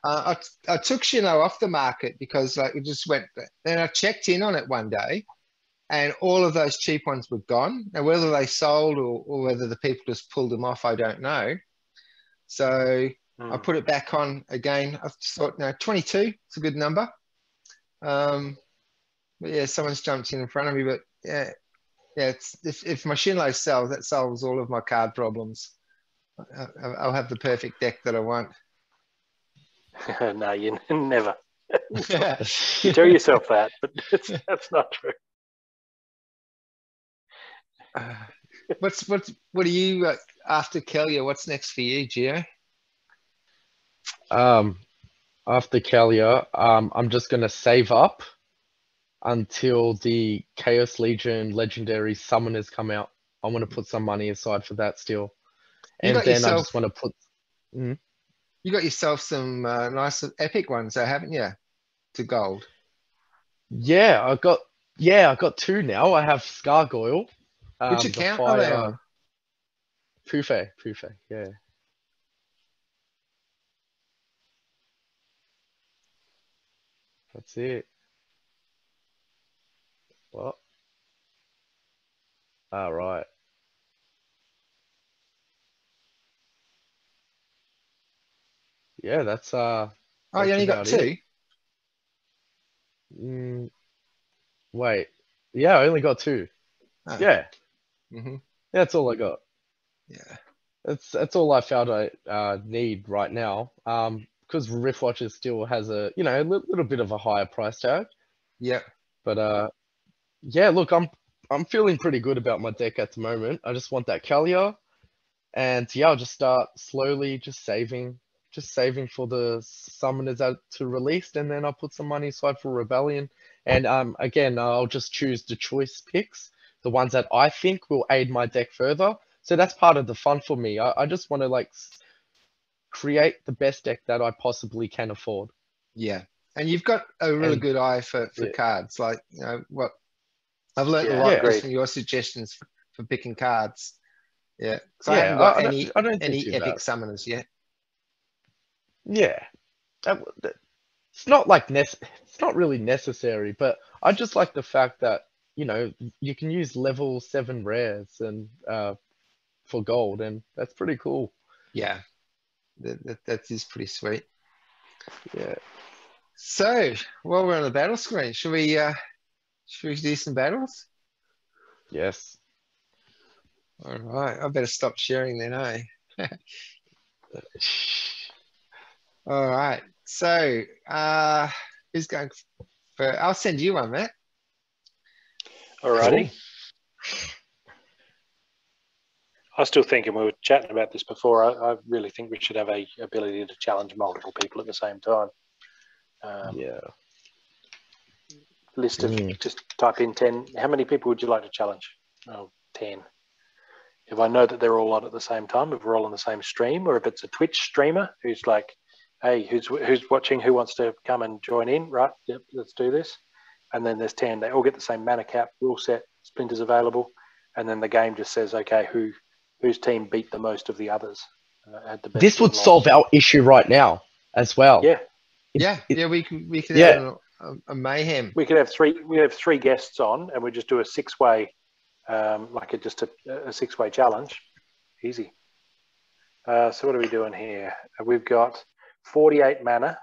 I took Shino off the market because like it just went. Then I checked in on it one day, and all of those cheap ones were gone. Now whether they sold or whether the people just pulled them off, I don't know. So I put it back on again. I thought, no, 22. It's a good number. But yeah, someone's jumped in front of me. But yeah, it's if my Shinlo sells, that solves all of my card problems. I'll have the perfect deck that I want. No, you never. You tell yourself that, but that's not true. What are you after Kelia? What's next for you, Gio? After Kalia, I'm just gonna save up until the Chaos Legion Legendary Summoners come out. I want to put some money aside for that still, and then I just want to put. You got yourself some nice epic ones, though, haven't you? To gold. Yeah, I got two now. I have Scargoyle. Which account are they on? Pufe, yeah. That's it. What? All right. Yeah, that's Oh, you only got two? Wait. Yeah, I only got two. Oh. Yeah. Mm-hmm. That's all I got. Yeah. That's all I felt I need right now. Because Rift Watchers still has a little bit of a higher price tag. Yeah. But yeah, look, I'm feeling pretty good about my deck at the moment. I just want that Kalia, and yeah, I'll just start slowly, just saving for the summoners out to release, and then I'll put some money aside for Rebellion. And again, I'll just choose the choice picks, the ones that I think will aid my deck further. So that's part of the fun for me. I just want to like create the best deck that I possibly can afford. Yeah. And you've got a really good eye for cards. Like, what I've learned a lot just from your suggestions for picking cards. Yeah. So I haven't got any epic summoners yet. Yeah. It's not like it's not really necessary, but I just like the fact that you can use level 7 rares and for gold, and that's pretty cool. Yeah, that is pretty sweet. Yeah. So while we're on the battle screen, should we do some battles? Yes. All right, I better stop sharing then, eh? All right. So who's going for? I'll send you one, Matt. Alrighty. Cool. I was still thinking, we were chatting about this before. I really think we should have a ability to challenge multiple people at the same time. Yeah. List of just type in 10. How many people would you like to challenge? Oh, 10. If I know that they're all on at the same time, if we're all on the same stream, or if it's a Twitch streamer who's like, hey, who's watching, who wants to come and join in, right? Yep, let's do this. And then there's 10. They all get the same mana cap, rule set, splinters available, and then the game just says, okay, whose team beat the most of the others. This would solve our issue right now as well. Yeah. We could have a mayhem. We could have three guests on, and we just do a 6-way, like just a 6-way challenge. Easy. So what are we doing here? We've got 48 mana.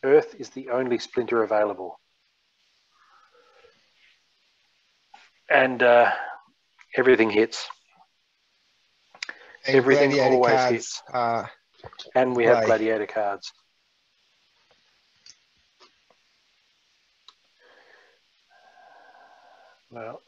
Earth is the only splinter available. And everything hits. And everything always cards, hits. And we have gladiator cards. Well.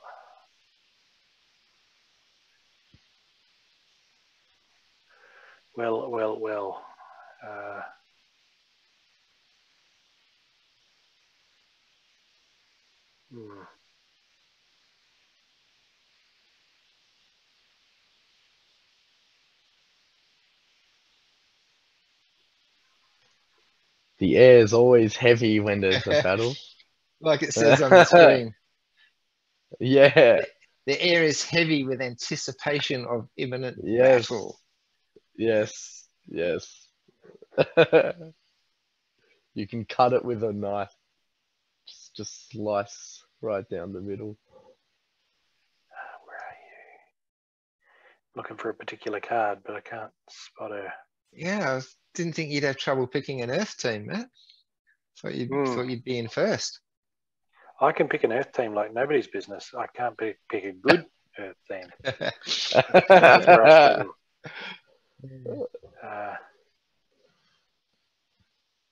The air is always heavy when there's a battle. Like it says on the screen. Yeah. the air is heavy with anticipation of imminent Yes. battle. Yes. Yes. You can cut it with a knife. Just slice right down the middle. Where are you? Looking for a particular card, but I can't spot her. Yeah, I didn't think you'd have trouble picking an Earth team, Matt. Thought you'd be in first. I can pick an Earth team like nobody's business. I can't pick a good Earth team. That's where I struggle.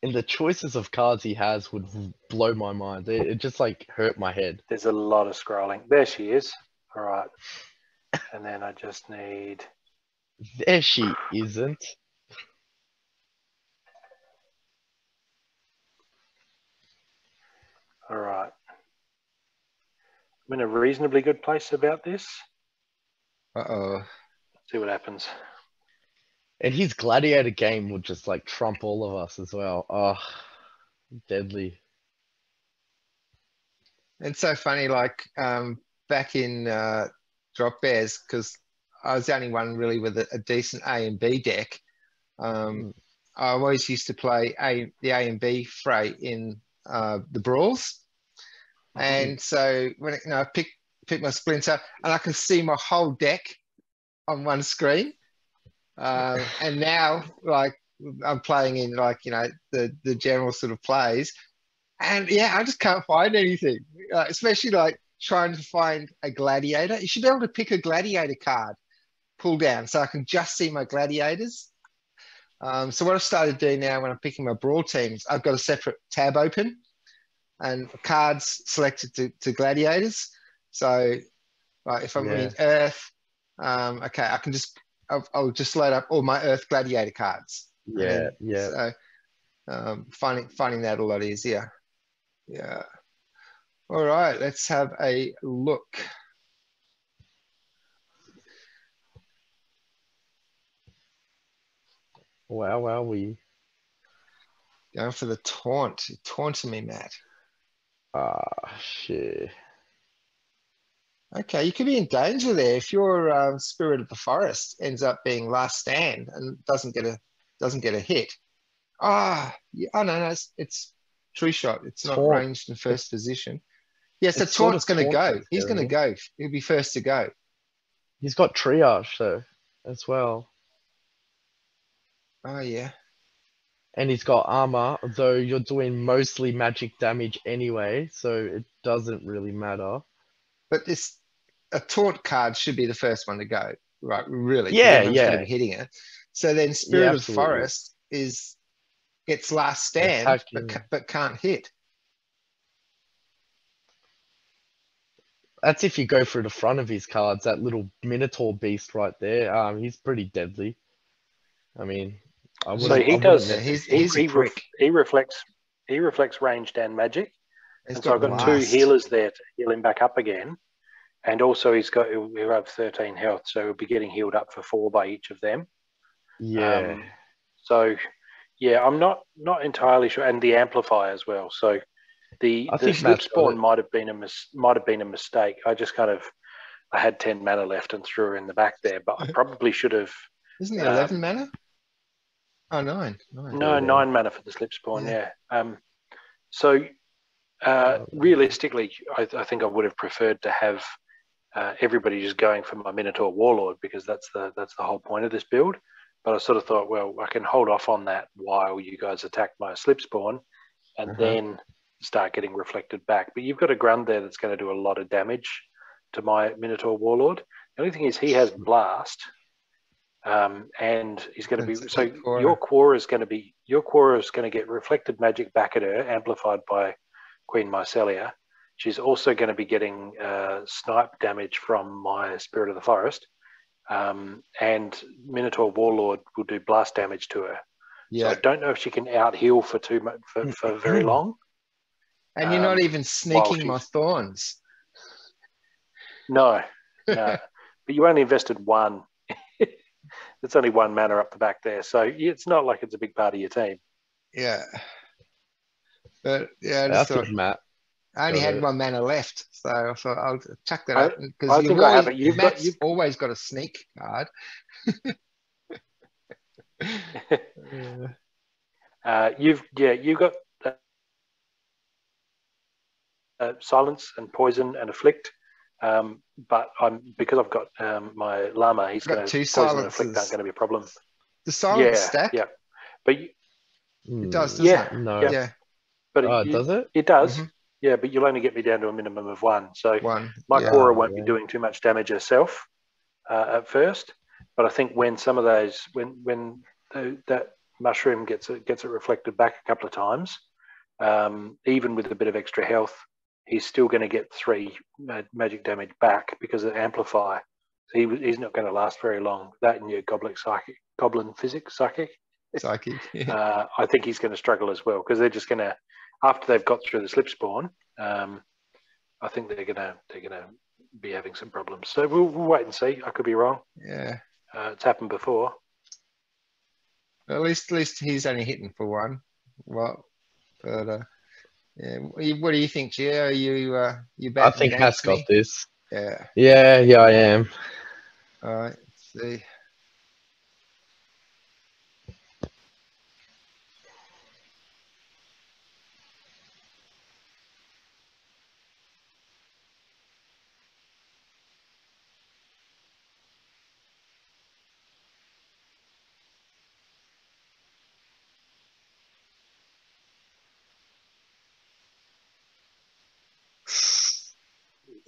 And the choices of cards he has would blow my mind. It just like hurt my head. There's a lot of scrolling. There she is. All right. And then I just need... There she isn't. All right. I'm in a reasonably good place about this. Uh-oh. See what happens. And his gladiator game would just like trump all of us as well. Oh, deadly. It's so funny, like back in Drop Bears, because I was the only one really with a decent A and B deck. I always used to play the A and B fray in the brawls. And so when I pick my Splinter, and I can see my whole deck on one screen. And now, like, I'm playing in, like, the general sort of plays. And yeah, I just can't find anything, especially like trying to find a gladiator. You should be able to pick a gladiator card, pull down, so I can just see my gladiators. So what I've started doing now when I'm picking my brawl teams, I've got a separate tab open and cards selected to gladiators. So if I'm in Earth, okay, I can I'll just load up all my Earth gladiator cards. Yeah. So finding that a lot easier. Yeah. All right, let's have a look. Wow, we Going for the taunt. You're taunting me, Matt. Shit. Okay, you could be in danger there if your Spirit of the Forest ends up being last stand and doesn't get a hit. Oh no, it's true shot. It's not Taunt. ranged in first position. Yes, the It's sort of taunt's going to go. taunt He's going to go. He'll be first to go. He's got triage though, as well. Oh yeah. And he's got armor, though you're doing mostly magic damage anyway, so it doesn't really matter. But a taunt card should be the first one to go, right? Really? Yeah, Everyone's going to be hitting it. So then Spirit of Forest gets last stand, but can't hit. That's if you go through the front of his cards, that little Minotaur beast right there. He's pretty deadly. I mean, he reflects ranged and magic. And so I've got 2 healers there to heal him back up again. And also he'll have 13 health, so he'll be getting healed up for 4 by each of them. Yeah. I'm not entirely sure, and the amplifier as well. So the slip spawn might have been a mistake. I just I had 10 mana left and threw her in the back there, but I probably should have. Isn't it 11 mana? Oh, 9. No, 9 mana for the slip spawn. Yeah. Realistically, I think I would have preferred to have everybody just going for my Minotaur Warlord, because that's the whole point of this build. But I sort of thought, well, I can hold off on that while you guys attack my slip spawn, and then start getting reflected back. But you've got a Grund there that's going to do a lot of damage to my Minotaur Warlord. The only thing is he has Blast, and he's going to be your Quora is going to get reflected magic back at her, amplified by Queen Mycelia. She's also going to be getting snipe damage from my Spirit of the Forest, and Minotaur Warlord will do blast damage to her. Yeah. So I don't know if she can out heal for very long. And you're not even sneaking my thorns. No. But you only invested 1. It's only 1 mana up the back there, so it's not like it's a big part of your team. Yeah. But yeah, I think Matt I only Got had it. 1 mana left, so I thought I'll chuck that I- up I because think I have it. Matt's always got a sneak card. You've got silence and poison and afflict. But because I've got my llama, he's Got going to 2 poison and afflict aren't silences. going to be a problem. The silence stack. Yeah. But It does, doesn't yeah, it? No. yeah. But Does it? It does. Mhm. Yeah, but you'll only get me down to a minimum of 1. So 1. my Yeah. Cora won't be yeah. doing too much damage herself at first. But I think when some of those, when that mushroom gets it reflected back a couple of times, even with a bit of extra health, he's still going to get 3 magic damage back because of amplify. So he's not going to last very long. That and your goblin physics psychic. Yeah. I think he's going to struggle as well because they're just going to, after they've got through the slip spawn, I think they're going to be having some problems. So we'll wait and see. I could be wrong. Yeah. It's happened before. At least he's only hitting for 1. Well, but yeah. What do you think, Gio? Are you I betting think Has against got me? this. Yeah. Yeah, I am. All right. Let's see.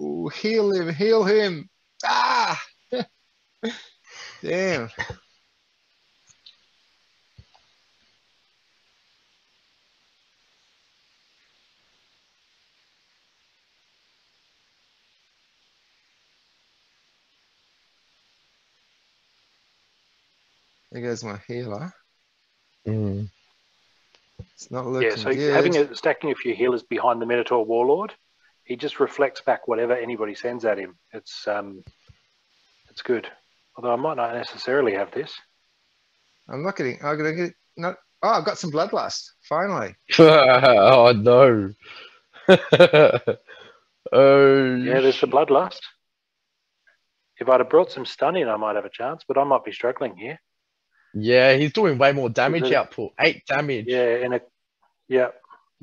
Ooh, heal him. Ah! Damn. There goes my healer. Mm. It's not looking So good. stacking a few healers behind the Minotaur Warlord, he just reflects back whatever anybody sends at him. It's good. Although I might not necessarily have this. I'm not getting. I'm gonna get not. Oh, I've got some bloodlust. Finally. Oh no. Oh Yeah, there's the bloodlust. If I'd have brought some stun in, I might have a chance, but I might be struggling here. yeah, he's doing way more damage it- output. 8 damage. Yeah,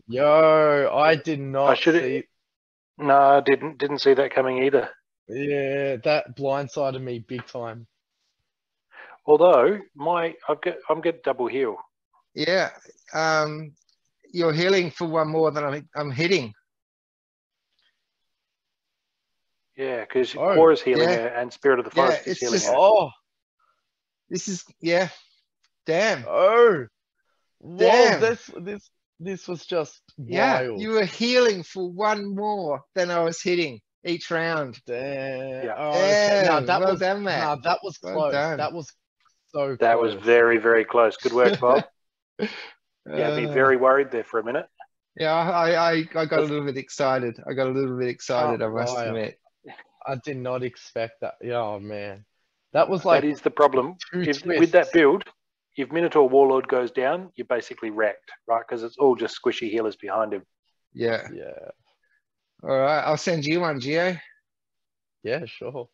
Yo, I did not see. No, I didn't see that coming either. Yeah, that blindsided me big time. Although I'm getting double heal. Yeah. You're healing for 1 more than I'm hitting. Yeah, because Oh, Cora's healing yeah. her and Spirit of the Yeah, Forest is it's healing just- her. Oh, This is Damn. oh. Whoa, Damn. this was just Yeah. wild. You were healing for 1 more than I was hitting each round. Damn. Yeah. Oh, okay. Damn. Well done, Matt. Nah, that was Well close. done. That was so That close. was very, very close. Good work, Bob. You had me very worried there for a minute. Yeah, I got a little bit excited. I Can't must lie. admit. I did not expect that. Yeah, oh man. That was That like is the problem. With twists. that build, if Minotaur Warlord goes down, you're basically wrecked, right? Because it's all just squishy healers behind him. Yeah. Yeah. All right. I'll send you one, Gio. Yeah, sure.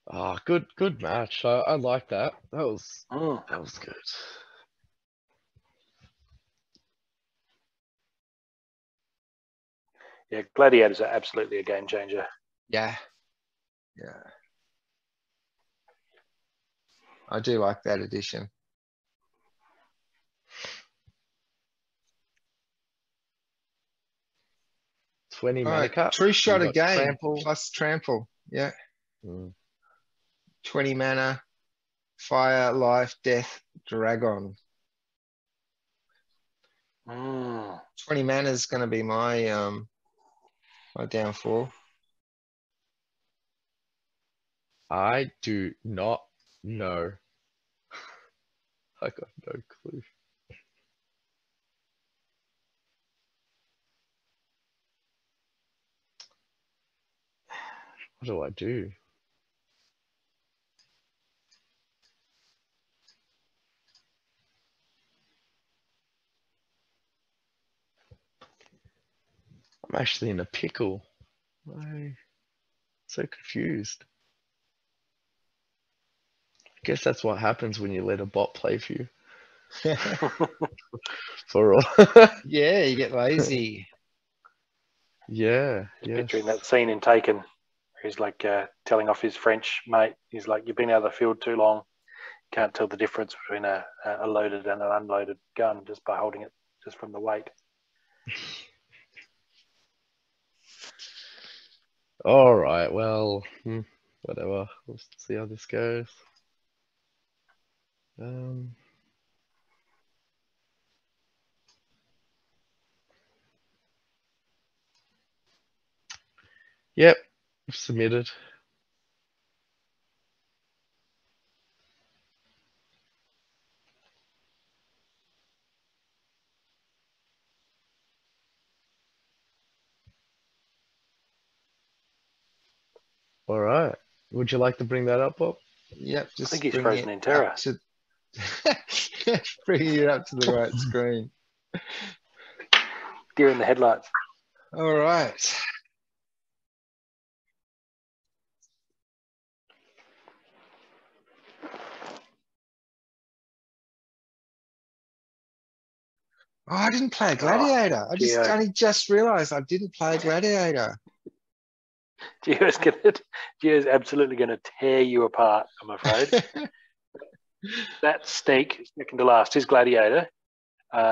Ah, good match. I like that. That was good. Yeah, Gladiators are absolutely a game changer. Yeah. Yeah. I do like that addition. Twenty All mana right. cap. True shot You got again. trample. Plus trample. Yeah. Mm. 20 mana. Fire, life, death, dragon. 20 mana is going to be my my downfall. I do not know. I got no clue. What do I do? actually in a pickle. I'm so confused. I guess that's what happens when you let a bot play for you. For all. Yeah, you get lazy. Yeah. Just Yes. picturing that scene in Taken. He's like telling off his French mate. He's like, "You've been out of the field too long. Can't tell the difference between a loaded and an unloaded gun just by holding it just from the weight." All right. Well, whatever. We'll see how this goes. Yep. Submitted. All right. Would you like to bring that up, Bob? Yep, I just think he's bring frozen it in terror. up to bringing it up to the right screen. Deer in the headlights. All right. Oh, I didn't play a Gladiator. I Gio. only just realised I didn't play a Gladiator. Gio's absolutely going to tear you apart, I'm afraid. That steak, second to last, his Gladiator,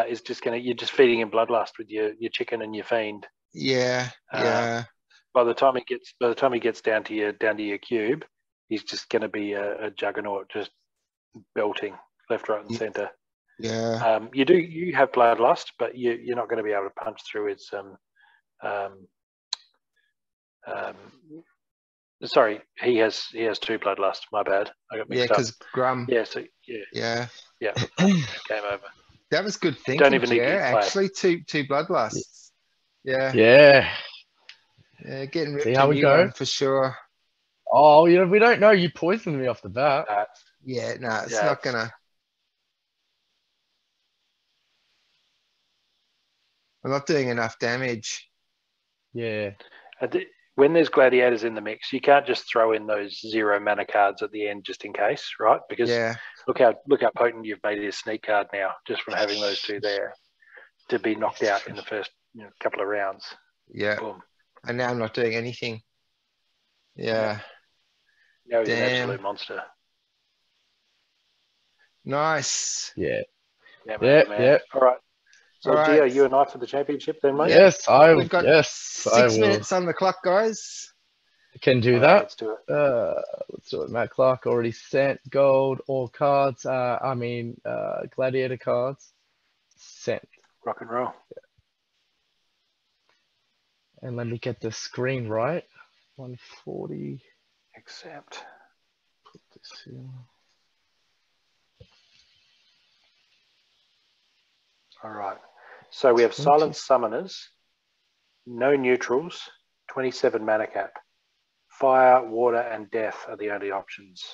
is just you're just feeding him bloodlust with your chicken and your fiend. Yeah, yeah. By the time he gets down to your cube, he's just going to be a juggernaut, just belting left, right, and centre. Yeah. You have bloodlust, but you're not going to be able to punch through his sorry, he has two bloodlust. My bad, I got mixed up. because Grum. Yeah, so Yeah. game over. That was good thinking. Don't even need to play. Actually, two bloodlusts. Yeah. Yeah. Yeah, getting ripped See how a we new go? one for sure. Oh, we don't know. You poisoned me off the bat. Yeah, no, it's not gonna. I'm not doing enough damage. Yeah. When there's gladiators in the mix, you can't just throw in those 0 mana cards at the end just in case, right? Because look how potent you've made his sneak card now, just from having those two there to be knocked out in the first couple of rounds. Yeah. Boom. And now I'm not doing anything. Yeah. Now he's an absolute monster. Nice. Yeah. Yeah. All right. So, All right. Gio, you and I for the championship then, mate? Yes, We've got I 6 will. minutes on the clock, guys. Can do All that. right, let's do it. Let's do it. Matt Clark already sent gold, all cards. Gladiator cards sent. Rock and roll. And let me get the screen right. 140. Accept. Put this here. All right. So we have silent summoners, no neutrals, 27 mana cap. Fire, water, and death are the only options.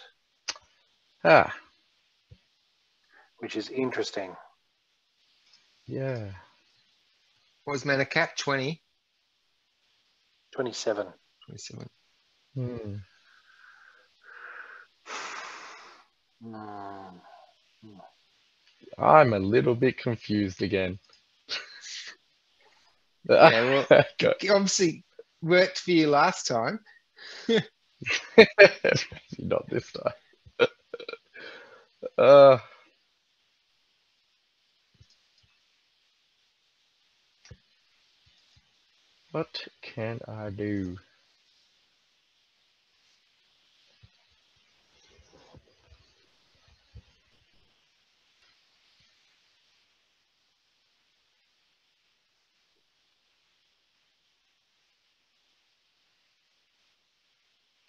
Which is interesting. Yeah. What was mana cap? 20? 27. 27. I'm a little bit confused again. Yeah, well, obviously worked for you last time. Not this time. What can I do?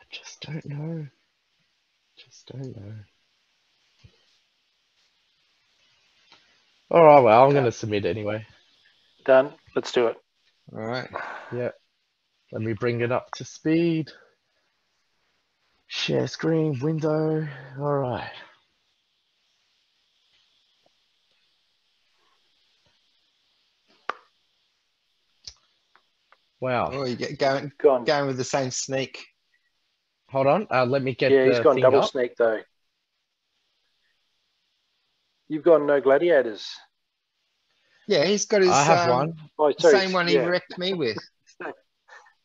I just don't know. All right, well, I'm going to submit anyway. Done. Let's do it. All right. Yeah. Let me bring it up to speed. Share screen, window. All right. Wow. Oh, you get Gone. going with the same sneak. Hold on. Let me get Yeah, he's the gone thing double up. sneak though. You've gone no gladiators. Yeah, he's got his I have one. Oh, the sorry. same one he Yeah. wrecked me with.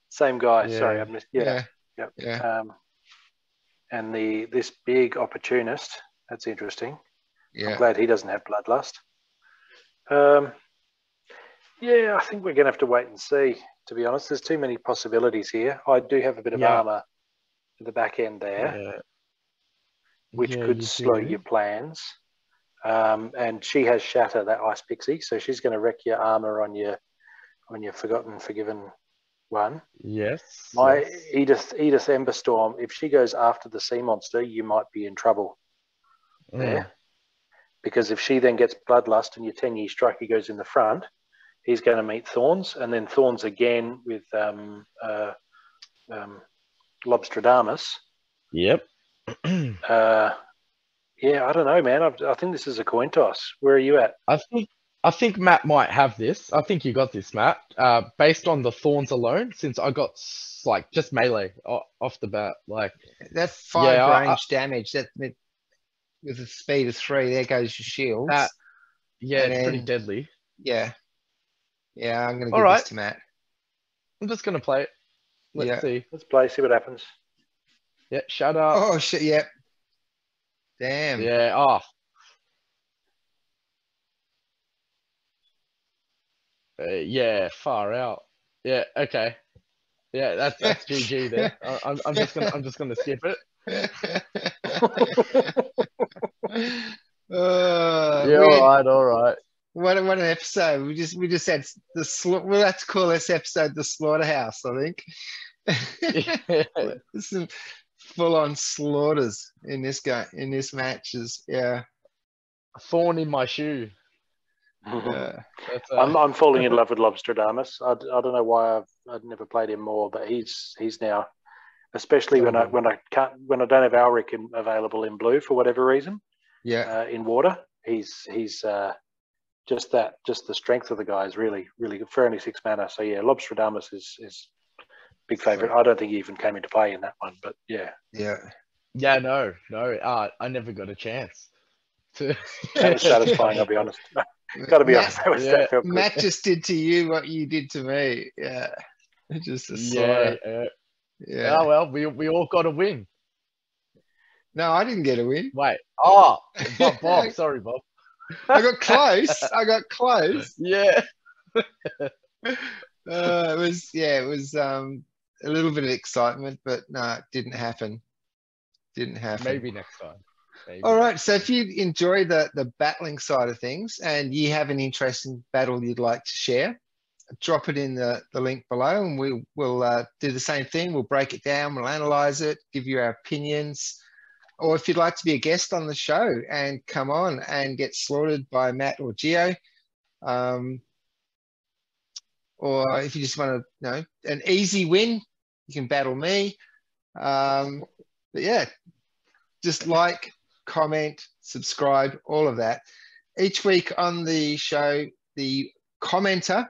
Same guy. Yeah. Sorry, I missed. Yeah. Yeah. Yep. Yeah. And this big opportunist. That's interesting. I'm Yeah. glad he doesn't have bloodlust. Yeah, I think we're going to have to wait and see. To be honest, there's too many possibilities here. I do have a bit of Yeah. armor at the back end there, Yeah. which Yeah, could you slow do. your plans. And she has shatter, that ice pixie, so she's going to wreck your armor on your forgiven one. Yes. My yes. Edith Emberstorm, if she goes after the sea monster, you might be in trouble there. Because if she then gets bloodlust and your 10-year striker goes in the front, he's going to meet Thorns, and then Thorns again with Lobstradamus. Yep. Yeah, I don't know, man. I think this is a coin toss. Where are you at? I think Matt might have this. I think you got this, Matt. Based on the thorns alone, since I got like just melee off the bat, like That 5 Yeah, range damage, that with a speed of 3, there goes your shields. that yeah, And it's pretty then- deadly. Yeah. Yeah, I'm gonna All give right. this to Matt. I'm just gonna play it. Let's Yeah. see. Let's play, see what happens. Yeah, shut up. Oh shit, yep. Damn. Yeah. Oh. Yeah. Far out. Yeah. Okay. Yeah. That's GG there. I'm just gonna skip it. Yeah. All right. What an episode. We just had we'll have to call this episode the Slaughterhouse, I think. Some full-on slaughters in this matches. Yeah. Thorn in my shoe. I'm falling in love with Lobstradamus. I don't know why I've never played him more, but he's now, especially when I don't have Alric available in blue for whatever reason. Yeah. In water, he's just the strength of the guy is really really good for only 6 mana. So yeah, Lobstradamus is big favorite. I don't think he even came into play in that one, but yeah. Yeah. Yeah. No. I never got a chance. That was satisfying. I'll be honest. Got to be honest. That felt good. Matt just did to you what you did to me. Yeah. Just a slaughter. Yeah. Oh well, we all got a win. No, I didn't get a win. Wait. Oh, Bob. Sorry, Bob. I got close. Yeah. It was a little bit of excitement, but no, it didn't happen. Maybe next time. Maybe. All right. So if you enjoy the battling side of things and you have an interesting battle you'd like to share, drop it in the link below, and we'll do the same thing. We'll break it down, we'll analyze it, give you our opinions. Or if you'd like to be a guest on the show and come on and get slaughtered by Matt or Gio, or if you just want to, an easy win, you can battle me. But yeah, just like, comment, subscribe, all of that. Each week on the show, the commenter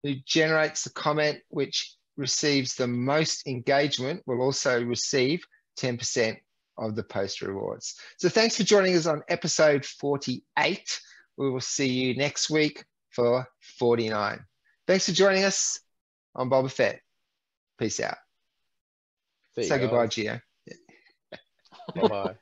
who generates the comment which receives the most engagement will also receive 10% of the post rewards. So thanks for joining us on episode 48. We will see you next week for 49. Thanks for joining us on Boba Fett. Peace out. Say goodbye, Gio. Bye-bye.